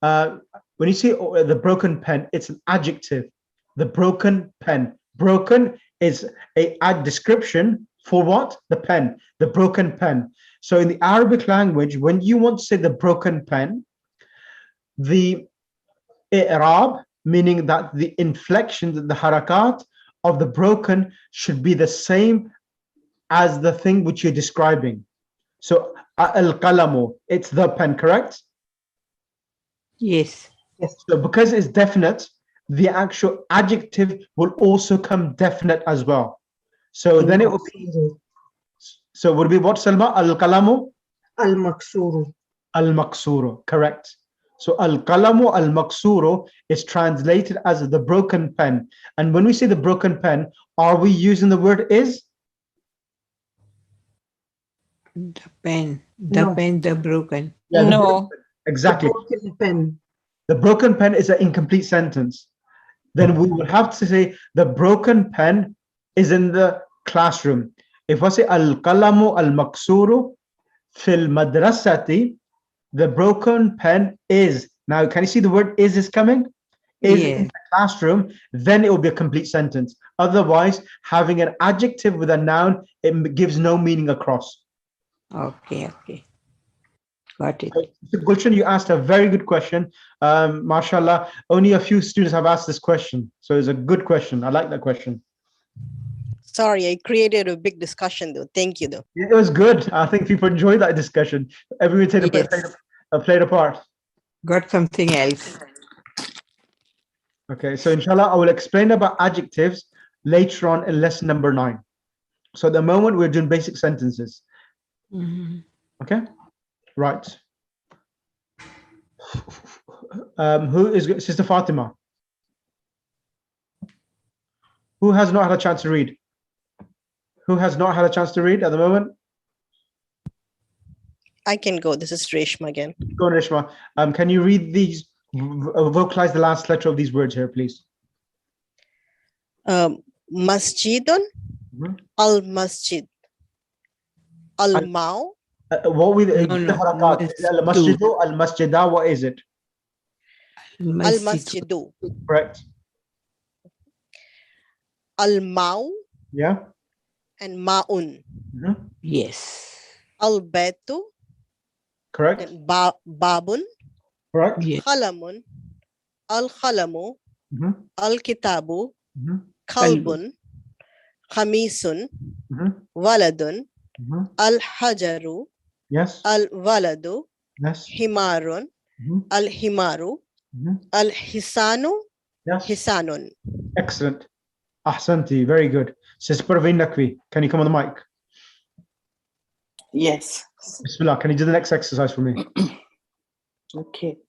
when you see the broken pen, it's an adjective. The broken pen. Broken is a description for what? The pen, the broken pen. So in the Arabic language, when you want to say the broken pen, the i'rab, meaning that the inflection, the harakat of the broken should be the same as the thing which you're describing. So al-qalamu, it's the pen, correct? Yes. So because it's definite, the actual adjective will also come definite as well. So then it will be, so would it be what, Salma? Al-qalamu? Al-maksuru. Al-maksuru, correct. So al-qalamu al-maksuru is translated as the broken pen. And when we say the broken pen, are we using the word is? The pen, the broken. Yeah, no. Broken, exactly. The broken pen. The broken pen is an incomplete sentence. Then we would have to say the broken pen is in the classroom. If I say al-qalamu al-maksuru fil madrasati, the broken pen is. Now, can you see the word is coming? Is in the classroom, then it will be a complete sentence. Otherwise, having an adjective with a noun, it gives no meaning across. Okay. Got it. Gulshan, you asked a very good question. Mashallah, only a few students have asked this question. So it's a good question. I like that question. Sorry, I created a big discussion though. Thank you though. It was good. I think people enjoyed that discussion. Everyone played a part. Got something else. Okay, so inshallah, I will explain about adjectives later on in lesson number 9. So at the moment we're doing basic sentences. Okay, right. Who is Sister Fatima? Who has not had a chance to read? Who has not had a chance to read at the moment? I can go. This is Reshma again. Go on, Reshma. Can you read these, vocalize the last letter of these words here, please? Masjidun, al-masjid, al-ma'u. What we No, no, al-masjidu, al-masjida, what is it? Al-masjidu. Correct. Al-ma'u. Yeah. And ma'un. Yes. Al-baitu. Correct. And babun. Correct. Khalamun. Al-khalamu. Al-kitabu. Kalbun. Khamisun. Waladun. Al-hajaru. Yes. Al-waladu. Yes. Himarun. Al-himaru. Al-hisanu. Yes. Hisanun. Excellent. Ahsanti, very good. Sister Parveen Naqvi, can you come on the mic? Yes. Bismillah, can you do the next exercise for me? Okay.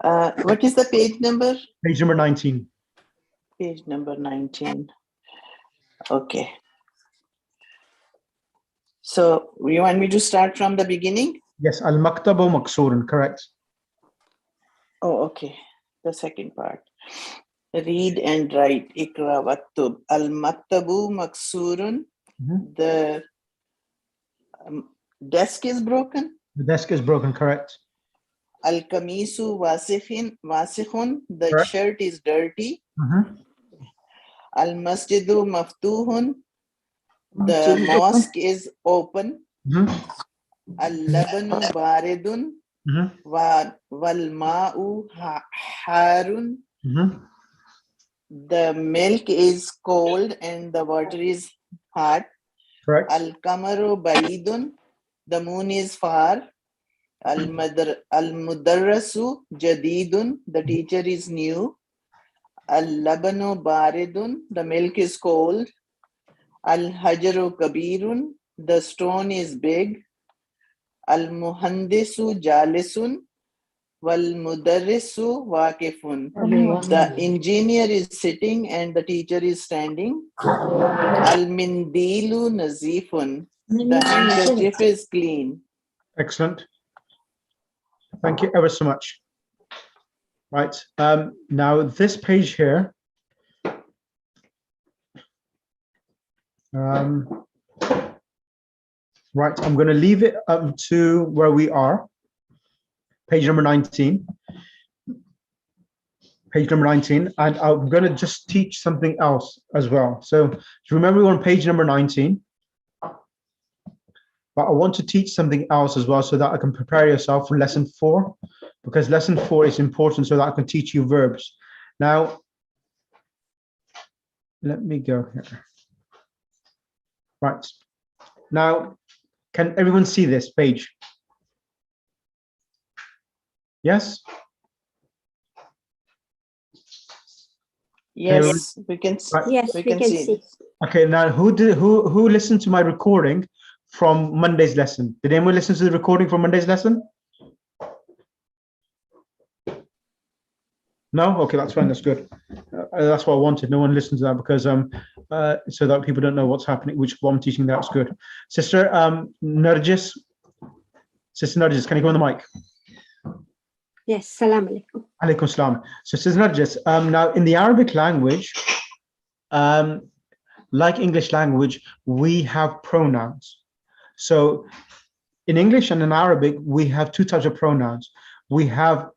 What is the page number? Page number 19. Page number 19. Okay. So you want me to start from the beginning? Yes, al-maktabu maksurun, correct. Oh, okay. The second part. Read and write. Ikra waktub. Al-maktabu maksurun. The desk is broken. The desk is broken, correct. Al-kamisu wasikhun. The Correct. shirt is dirty. Al-masjidu maftuhun. The mosque is open. Al-labanu baridun. Wal-ma'u harun. The milk is cold and the water is hot. Correct. Al-kamaru baidun. The moon is far. Al-mudarrasu jadidun. The teacher is new. Al-labanu baridun. The milk is cold. Al-hajaru kabirun. The stone is big. Al-muhandisu jalisun. Wal-mudarrisu waqifun. The engineer is sitting and the teacher is standing. Al-mindilu nazifun. The handkerchief is clean. Excellent. Thank you ever so much. Right. Now this page here. Right, I'm going to leave it up to where we are. Page number 19. Page number 19, and I'm going to just teach something else as well. So remember we're on page number 19. But I want to teach something else as well so that I can prepare yourself for lesson 4, because lesson 4 is important so that I can teach you verbs. Now, let me go here. Right. Now, can everyone see this page? Yes? Yes, we can. Right. Yes, we can see. Okay, now who listened to my recording from Monday's lesson? Did anyone listen to the recording from Monday's lesson? No? Okay, that's fine, that's good. That's what I wanted. No one listened to that because so that people don't know what's happening, what I'm teaching. That's good. Sister Narjis, can you go on the mic? Yes, salam alaikum. Alaikum salam. So Sister Narjis, now in the Arabic language, like English language, we have pronouns. So in English and in Arabic, we have two types of pronouns. We have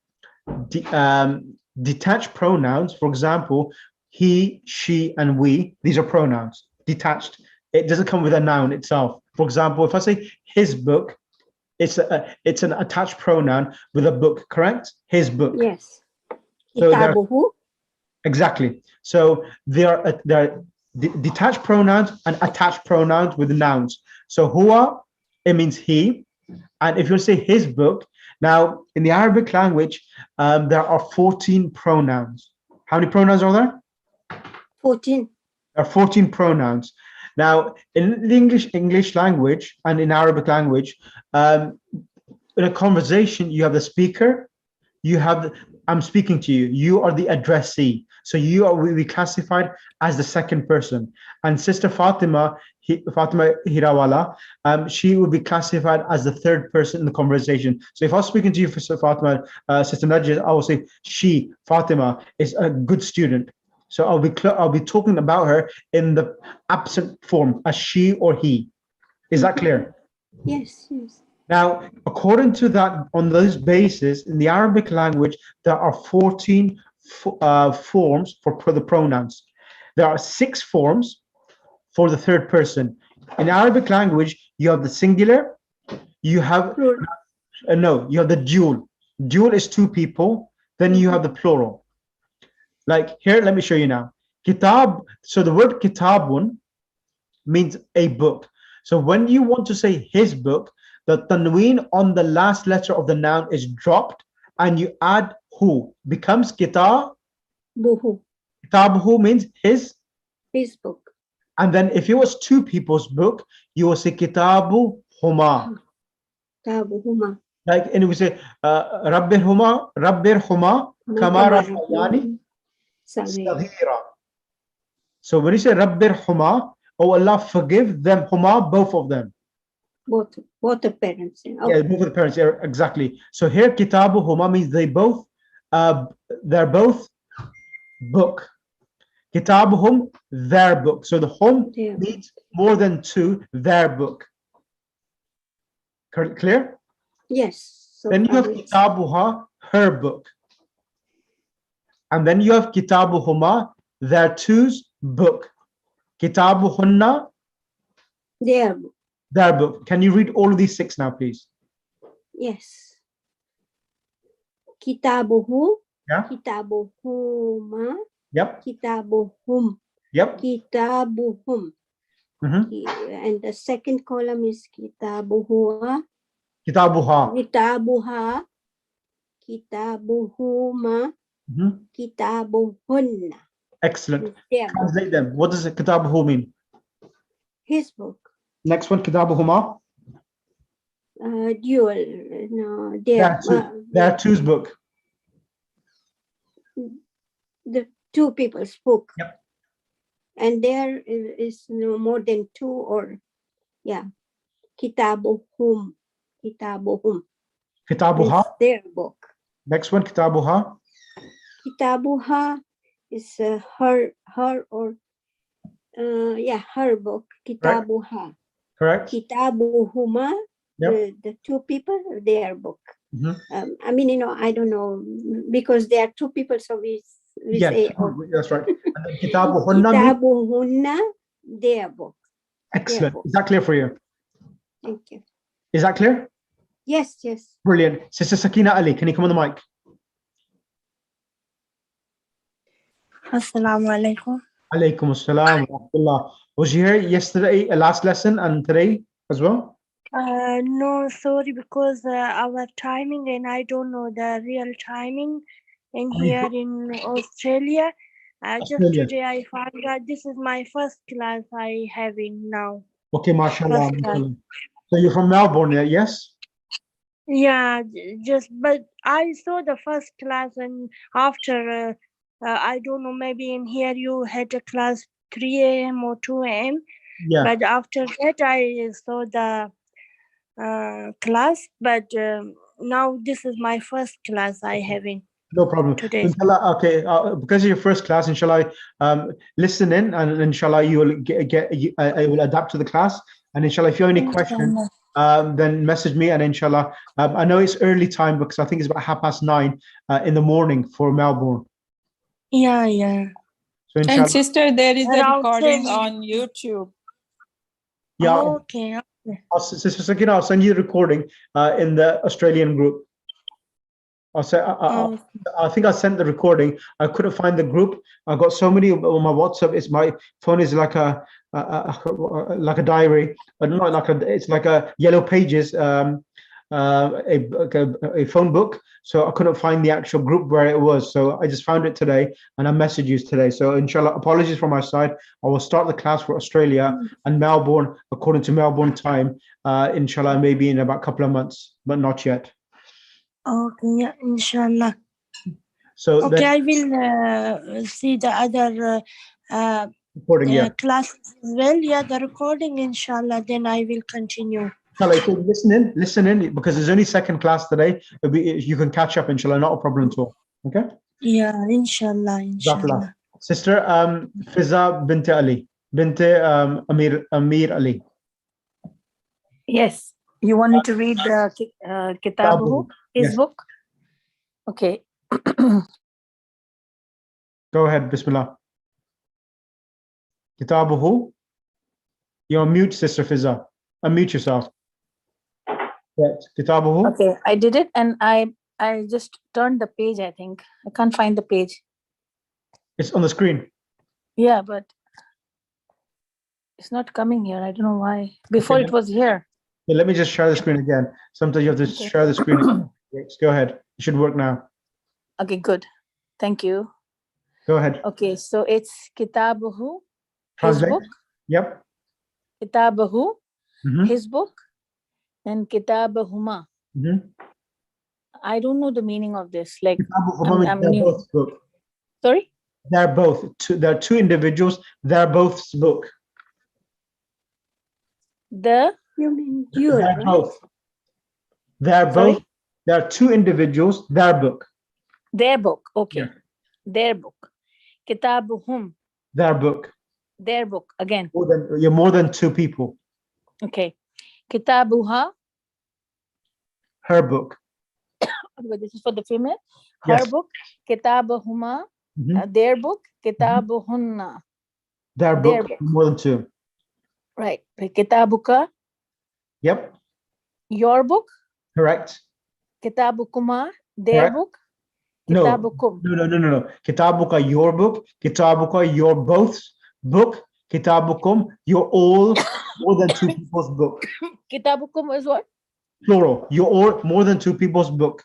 detached pronouns. For example, he, she, and we. These are pronouns. Detached. It doesn't come with a noun itself. For example, if I say his book, it's an attached pronoun with a book. Correct? His book. Yes. So exactly. So there are detached pronouns and attached pronouns with nouns. So huwa, it means he, and if you say his book, now in the Arabic language, there are 14 pronouns. How many pronouns are there? 14. There are 14 pronouns. Now, in the English language and in Arabic language, in a conversation, you have the speaker, you have I'm speaking to you. You are the addressee. So you are will be classified as the second person. And Sister Fatima Hirawala, she will be classified as the third person in the conversation. So if I was speaking to you, Sister Fatima, Sister Najis, I will say she, Fatima, is a good student. So I'll be talking about her in the absent form, as she or he. Is that clear? Yes, yes. Now, according to that, on those basis, in the Arabic language, there are 14 forms for the pronouns. There are 6 forms for the third person. In Arabic language, you have the singular, you have, you have the dual. Dual is 2 people, then you have the plural. Like here, let me show you now. Kitab, so the word kitabun means a book. So when you want to say his book, the tanween on the last letter of the noun is dropped and you add hu, becomes kitabuhu. Kitabuhu means his book. And then if it was 2 people's book, you will say kitabu huma. Kitabuhuma. Like, and we say rabbir huma kamara hayani saghira. So when you say rabbir huma, oh Allah, forgive them, huma, both of them. Both the parents. Okay. Yeah, both of the parents. Yeah, exactly. So here, kitabu huma means they both, they're both book. Kitabuhum, their book. So the hum means more than 2, their book. Clear? Yes. So then you have kitabuha, her book. And then you have kitabuhuma, their two's book. Kitabuhunna, their book. Their book. Can you read all of these 6 now, please? Yes. Kitabuhu. Yeah. Kitabuhuma. Yep. Kitabuhum. Yep. Kitabuhum. And the second column is kitabuhua. Kitabuha. Kitabuha. Kitabuhuma. Kitabuhunna. Excellent. Translate them. What does kitabuhu mean? His book. Next one, kitabuhuma. Dual. No, their two's book. The 2 people's book. Yep. And there is no more than 2 or kitabuhum. Kitabuhum. Kitabuha. It's their book. Next one, kitabuha. Kitabuha is her or her book. Kitabuha. Correct. Kitabuhuma. The 2 people, their book. I mean, I don't know, because there are 2 people, so we say, that's right. And then kitabuhunna, their book. Excellent. Their book. Is that clear for you? Thank you. Is that clear? Yes, yes. Brilliant. Sister Sakina Ali, can you come on the mic? Assalamu alaikum. Alaikum assalam wa rahmatullah. Was you here yesterday, last lesson, and today as well? No, sorry, because our timing, and I don't know the real timing in here in Australia. Just today I found out this is my first class I having now. Okay, mashallah. So you're from Melbourne, yes? Yeah, but I saw the first class, and after I don't know, maybe in here you had a class 3 a.m. or 2 a.m. Yeah. But after that I saw the class, but now this is my first class I having. No problem. Today. Inshallah, okay, because of your first class, inshallah, listen in, and inshallah you will I will adapt to the class. And inshallah, if you have any questions, then message me, and inshallah, I know it's early time because I think it's about 9:30 in the morning for Melbourne. Yeah, yeah. So inshallah, And sister, there is a Around recording 10. on YouTube. yeah. Okay. Sister Sakina, I'll send you the recording in the Australian group. I think I sent the recording. I couldn't find the group. I got so many on my WhatsApp. My phone is like a diary, but not like it's like a yellow pages. a phone book, so I couldn't find the actual group where it was. So I just found it today, and I messaged you today. So inshallah, apologies from my side. I will start the class for Australia and Melbourne according to Melbourne time. Inshallah, maybe in about a couple of months, but not yet. Okay, yeah, inshallah. So Okay, then, I will see the other recording, yeah. classes as well. Yeah, the recording, inshallah. Then I will continue. Inshallah, if you listen in, because there's only second class today. You can catch up, inshallah, not a problem at all. Okay. Yeah, inshallah, inshallah. Sister, Fiza bint Ali, Amir Ali. Yes. You want me to read the Kitabuhu, his Yes. book? Okay. Go ahead, Bismillah. Kitabuhu. You're on mute, Sister Fiza. Unmute yourself. Right. Kitabuhu. Okay, I did it, and I just turned the page, I think. I can't find the page. It's on the screen. Yeah, but it's not coming here. I don't know why. Before Okay. it was here. Yeah, let me just share the screen again. Sometimes you have to share the screen again. Yes, go ahead. It should work now. Okay, good. Thank you. Go ahead. Okay, so it's Kitabuhu, his Translate. book. Yep. Kitabuhu, Mhm. his book, and Kitabahuma. I don't know the meaning of this. Like, I'm They're new. both book. Sorry? They're both. They're two individuals. They're both book. You mean you, They're right? both. They're Sorry? both. There are two individuals. Their book. Their book. Okay. Yeah. Their book. Kitabuhum. Their book. Their book. Again. You're more than two people. Okay. Kitabuha. Her book. This is for the female. Her Yes. book. Kitabahuma. Mhm. Their book. Kitabuhunna. Their Their book. book. More than two. Right. Kitabuka. Yep. Your book. Correct. Kitabukuma. Their Correct. book. No. Kitabukum. No. Kitabuka, your book. Kitabuka, your both book. Kitabukum, you're all more than two people's book. Kitabukum is what? Plural. You're all more than two people's book.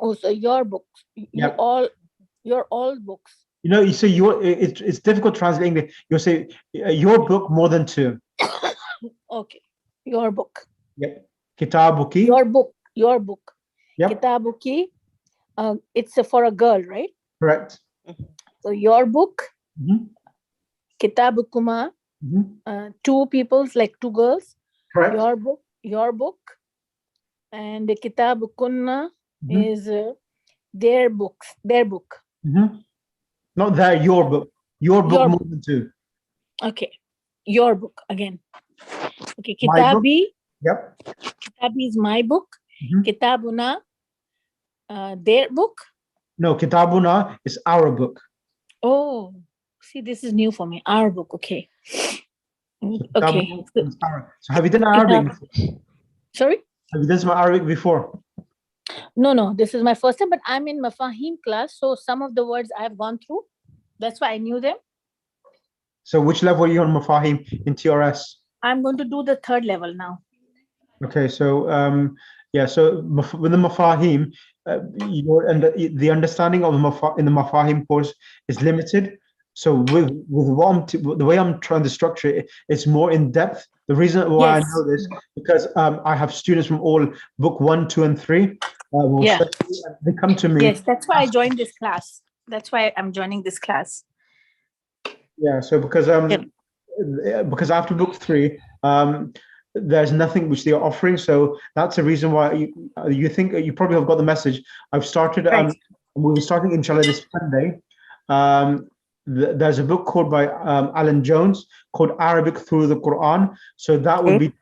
Oh, so your books. Yep. You're all books. You know, you say it's difficult translating it. You'll say your book more than two. Okay. Your book. Yep. Kitabuki. Your book. Your book. Yep. Kitabuki. It's for a girl, right? Correct. So your book. Mhm. Kitabukuma. Two people's, like two girls. Correct. Your book. And the Kitabukunna Mhm. is their books. Their book. Not there, your book. Your book Your more book. than two. Okay. Your book again. Okay. My book. Kitabi. Yep. Kitabi is my book. Mhm. Kitabuna. Their book. No, Kitabuna is our book. Oh, see, this is new for me. Our book. Okay. So Okay. Kitabuna is our. So have you done Arabic? Sorry? Have you done some Arabic before? No. This is my first time, but I'm in Mafahim class. So some of the words I've gone through. That's why I knew them. So which level are you on Mafahim in TRS? I'm going to do the third level now. Okay, so yeah, so with the Mafahim, and the understanding of in the Mafahim course is limited. So with the way I'm trying to structure it, it's more in depth. The reason why I know this because I have students from all book 1, 2, and 3. Yeah. They come to me. Yes, that's why I joined this class. That's why I'm joining this class. Yeah, so because after book 3, there's nothing which they are offering. So that's the reason why you think you probably have got the message. I've started. We'll be starting inshallah this Sunday. There's a book called by Alan Jones called Arabic Through the Quran. So that would be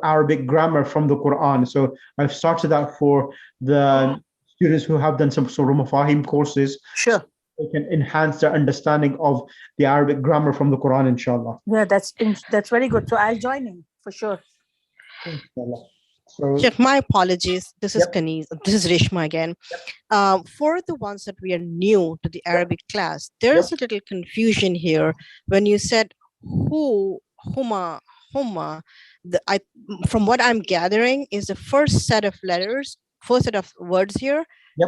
Arabic grammar from the Quran. So I've started that for the students who have done some sort of Mafahim courses. Sure. So they can enhance their understanding of the Arabic grammar from the Quran, inshallah. Yeah, that's very good. So I'll join in for sure. Inshallah. So, Sheikh, my apologies. This is Yep. Kaniz. This is Reshma again. For the ones that we are new to the Arabic class, there is a little confusion here when you said who, huma. from what I'm gathering, is the first set of letters, first set of words here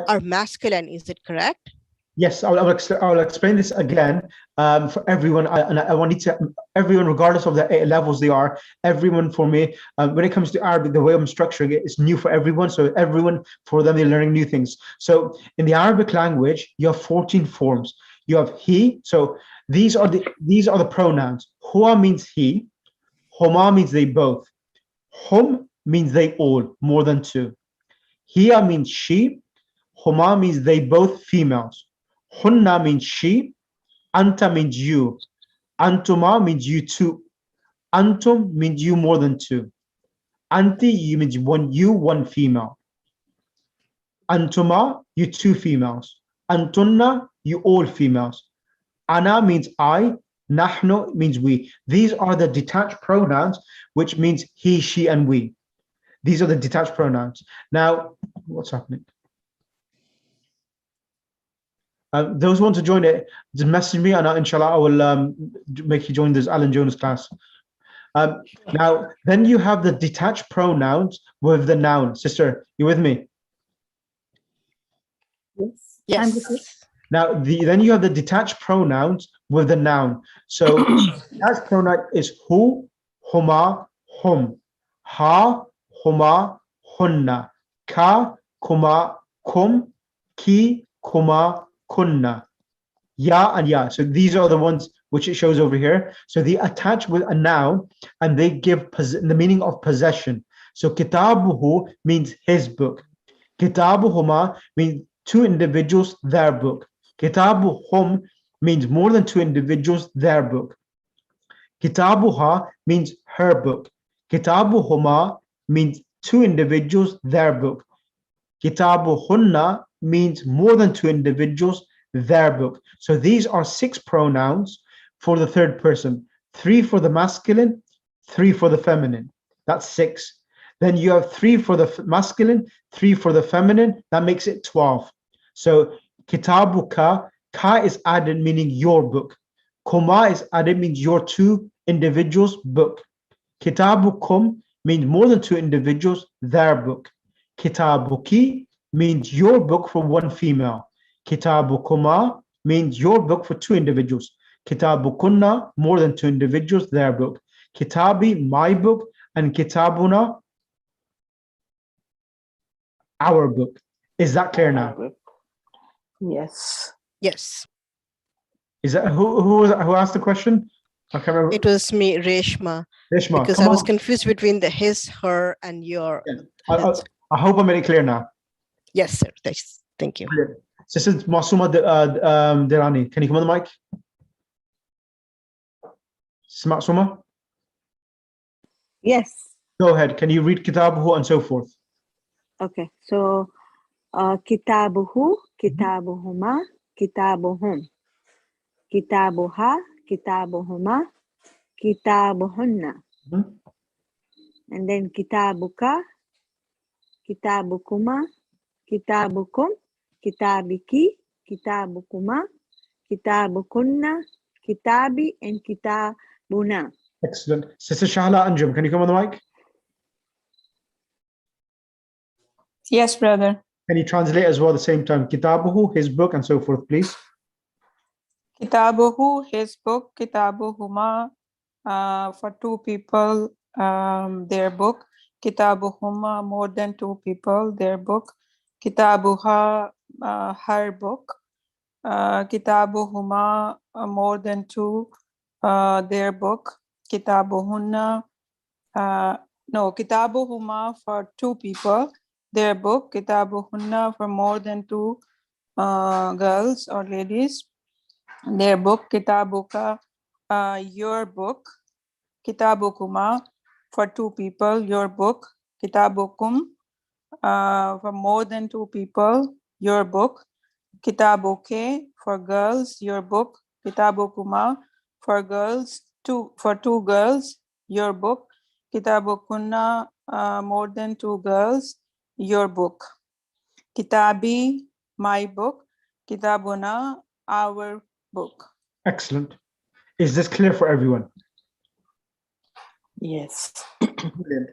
are masculine. Is it correct? Yes, I'll explain this again for everyone. I want to everyone, regardless of the levels they are, everyone for me, when it comes to Arabic, the way I'm structuring it is new for everyone. So everyone, for them, they're learning new things. So in the Arabic language, you have 14 forms. You have he. So these are the pronouns. Huwa means he. Homa means they both. Hum means they all, more than two. Hiya means she. Homa means they both, females. Hunna means she. Anta means you. Antuma means you two. Antum means you more than two. Anti, you means one female. Antuma, you two females. Antunna, you all females. Ana means I. Nahnu means we. These are the detached pronouns, which means he, she, and we. These are the detached pronouns. Now, what's happening? Those who want to join it, just message me, and inshallah I will make you join this Alan Jones class. Now, then you have the detached pronouns with the noun. Sister, you with me? Yes. Yes. Now, then you have the detached pronouns with the noun. So, detached pronoun is hu, huma, hum, ha, huma, hunna, ka, kuma, kum, ki, kuma, kunna, ya, and ya. So these are the ones which it shows over here. So they attach with a noun and they give the meaning of possession. So kitabuhu means his book. Kitabuhuma means two individuals, their book. Kitabuhum means more than two individuals, their book. Kitabuha means her book. Kitabuhuma means two individuals, their book. Kitabuhunna means more than two individuals, their book. So these are 6 pronouns for the third person. 3 for the masculine, 3 for the feminine. That's 6. Then you have 3 for the masculine, 3 for the feminine. That makes it 12. So kitabuka, ka is added meaning your book. Kuma is added means your two individuals' book. Kitabukum means more than two individuals, their book. Kitabuki means your book for one female. Kitabukuma means your book for two individuals. Kitabukunna, more than two individuals, their book. Kitabi, my book, and kitabuna, our book. Is that clear now? Yes. Yes. Is that who asked the question? I can't remember. It was me, Reshma. Reshma, because I was confused between the his, her, and your. Yeah. I hope I made it clear now. Yes, sir. Thank you. Brilliant. Sister Masuma Derani, can you come on the mic? Sister Masuma? Yes. Go ahead. Can you read Kitabuhu and so forth? Okay. So, Kitabuhu, Kitabuhuma, Kitabuhum. Kitabuha, Kitabuhuma, Kitabuhunna. And then Kitabuka, Kitabukuma, Kitabukum, Kitabiki, Kitabukuma, Kitabukunna, Kitabi, and Kitabuna. Excellent. Sister Shahla Anjum, can you come on the mic? Yes, brother. Can you translate as well at the same time? Kitabuhu, his book, and so forth, please. Kitabuhu, his book. Kitabuhuma, for two people, their book. Kitabuhuma, more than two people, their book. Kitabuha, her book. Kitabuhuma, more than two, their book. Kitabuhunna, no, Kitabuhuma for two people, their book. Kitabuhunna for more than two girls or ladies, their book. Kitabuka, your book. Kitabukuma for two people, your book. Kitabukum, for more than two people, your book. Kitabuke for girls, your book. Kitabukuma for girls, for two girls, your book. Kitabukunna, more than two girls, your book. Kitabi, my book. Kitabuna, our book. Excellent. Is this clear for everyone? Yes. Brilliant.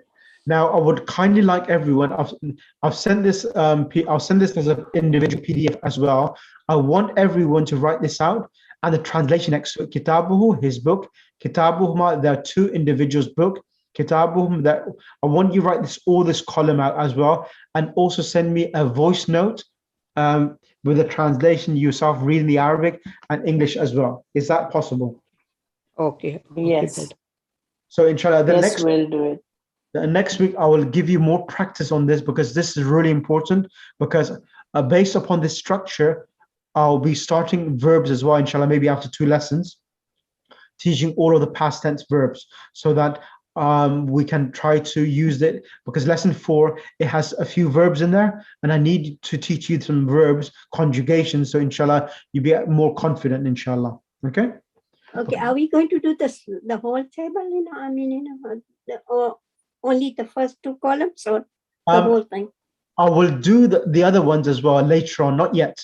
Now, I would kindly like everyone. I've sent this. I'll send this as an individual PDF as well. I want everyone to write this out and the translation next to it. Kitabuhu, his book. Kitabuhuma, there are two individuals' book. Kitabuhum, that I want you to write this column out as well, and also send me a voice note with a translation yourself reading the Arabic and English as well. Is that possible? Okay. Yes. So inshallah, Yes, we'll do it. next week I will give you more practice on this, because this is really important, because based upon this structure, I'll be starting verbs as well, inshallah, maybe after 2 lessons, teaching all of the past tense verbs, so that we can try to use it, because lesson 4, it has a few verbs in there, and I need to teach you some verbs, conjugations, so inshallah, you'll be more confident, inshallah. Okay? Okay, are we going to do the whole table, or only the first 2 columns, or the whole thing? I will do the other ones as well later on, not yet.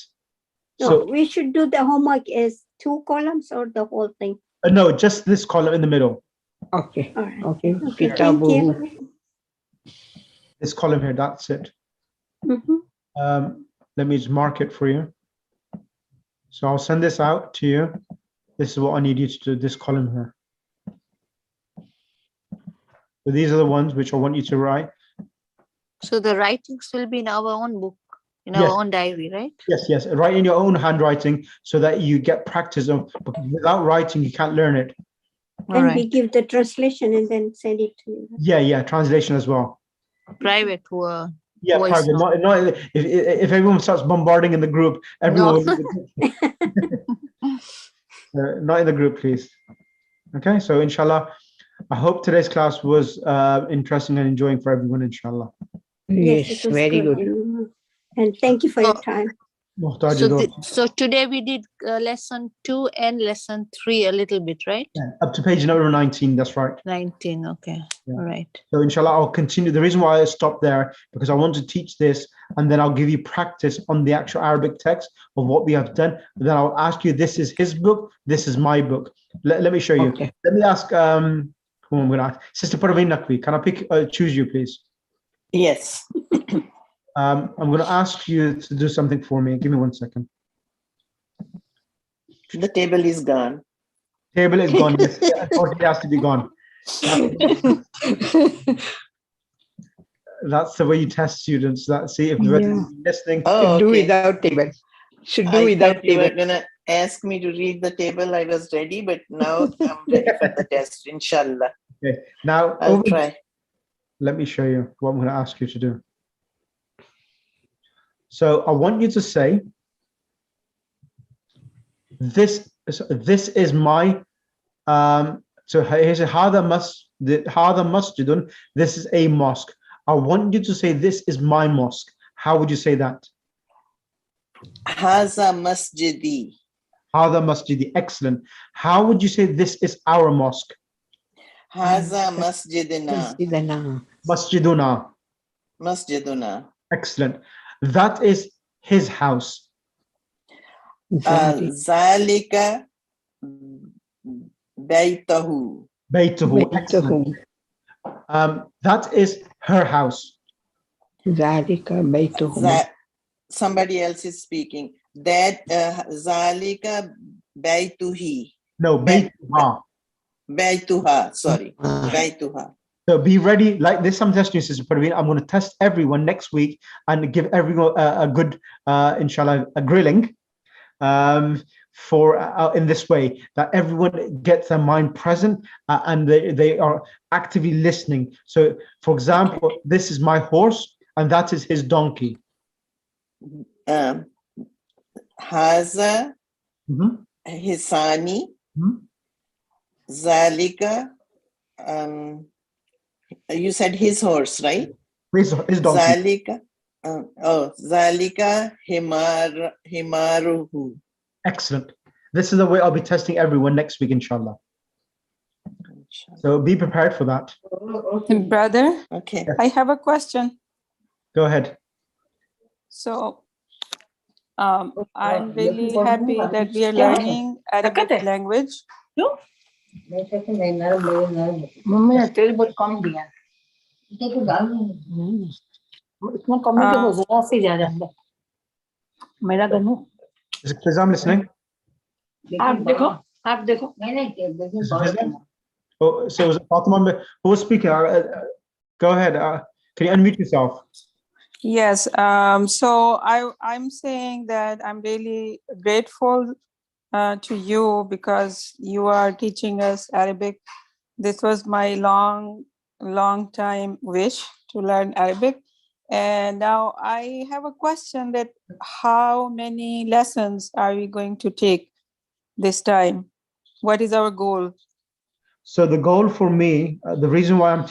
No, So we should do the homework as 2 columns or the whole thing. no, just this column in the middle. Okay. All right. Okay. Okay, thank you. This column here, that's it. Mhm. Let me just mark it for you. So I'll send this out to you. This is what I need you to do, this column here. So these are the ones which I want you to write. So the writings will be in our own book, in Yes. our own diary, right? Yes, write in your own handwriting so that you get practice of, because without writing, you can't learn it. And we give the translation and then send it to you. Yeah, translation as well. Private Yeah, voice private. note. Not if everyone starts bombarding in the group, everyone not in the group, please. Okay, so inshallah, I hope today's class was interesting and enjoying for everyone, inshallah. Yes, it was very good. And thank you for your time. So today we did lesson 2 and lesson 3 a little bit, right? Yeah, up to page number 19, that's right. 19, okay. Yeah. All right. So inshallah, I'll continue. The reason why I stopped there, because I want to teach this, and then I'll give you practice on the actual Arabic text of what we have done. Then I'll ask you, this is his book, this is my book. Let me show you. Okay. Let me ask, who am I going to ask? Sister Parveen Naqvi, can I choose you, please? Yes. I'm going to ask you to do something for me. Give me 1 second. The table is gone. Table is gone. Yes, unfortunately, it has to be gone. That's the way you test students. See if they're listening. Oh, Do okay. without table. Should do I without thought you table. were gonna ask me to read the table. I was ready, but now I'm ready for the test, inshallah. Okay. Now, I'll try. Let me show you what I'm going to ask you to do. So I want you to say, this is my, so here's hada masjidun, this is a mosque. I want you to say, this is my mosque. How would you say that? Haza masjidi. Hada masjidi, excellent. How would you say, this is our mosque? Haza masjidina. Masjiduna. Masjiduna. Excellent. That is his house. Zalika baytahu. Baytuhu. Excellent. That is her house. Zalika baytuhu. Somebody else is speaking. That Zalika baytuhi. No, baytuha. Baytuha. Sorry. Baytuha. So be ready. Like this, I'm testing you, Sister Parveen. I'm going to test everyone next week and give everyone a good, inshallah, a grilling for in this way, that everyone gets their mind present and they are actively listening. So, for example, this is my horse and that is his donkey. Haza Hisani. Zalika. You said his horse, right? His donkey. Zalika. Zalika himaruhu. Excellent. This is the way I'll be testing everyone next week, inshallah. So be prepared for that. Brother, okay. I have a question. Go ahead. So I'm really happy that we are learning Arabic language. Mummy ने तेल बहुत कम दिया इतना कम नहीं कि वो जरा से जा जाता मेरा करना Is Fizam listening? आप देखो Is Fizam? Oh, so is it Fatima who was speaking? Go ahead. Can you unmute yourself? Yes. So I'm saying that I'm really grateful to you because you are teaching us Arabic. This was my long time wish to learn Arabic. And now I have a question that how many lessons are we going to take this time? What is our goal? So the goal for me, the reason why I'm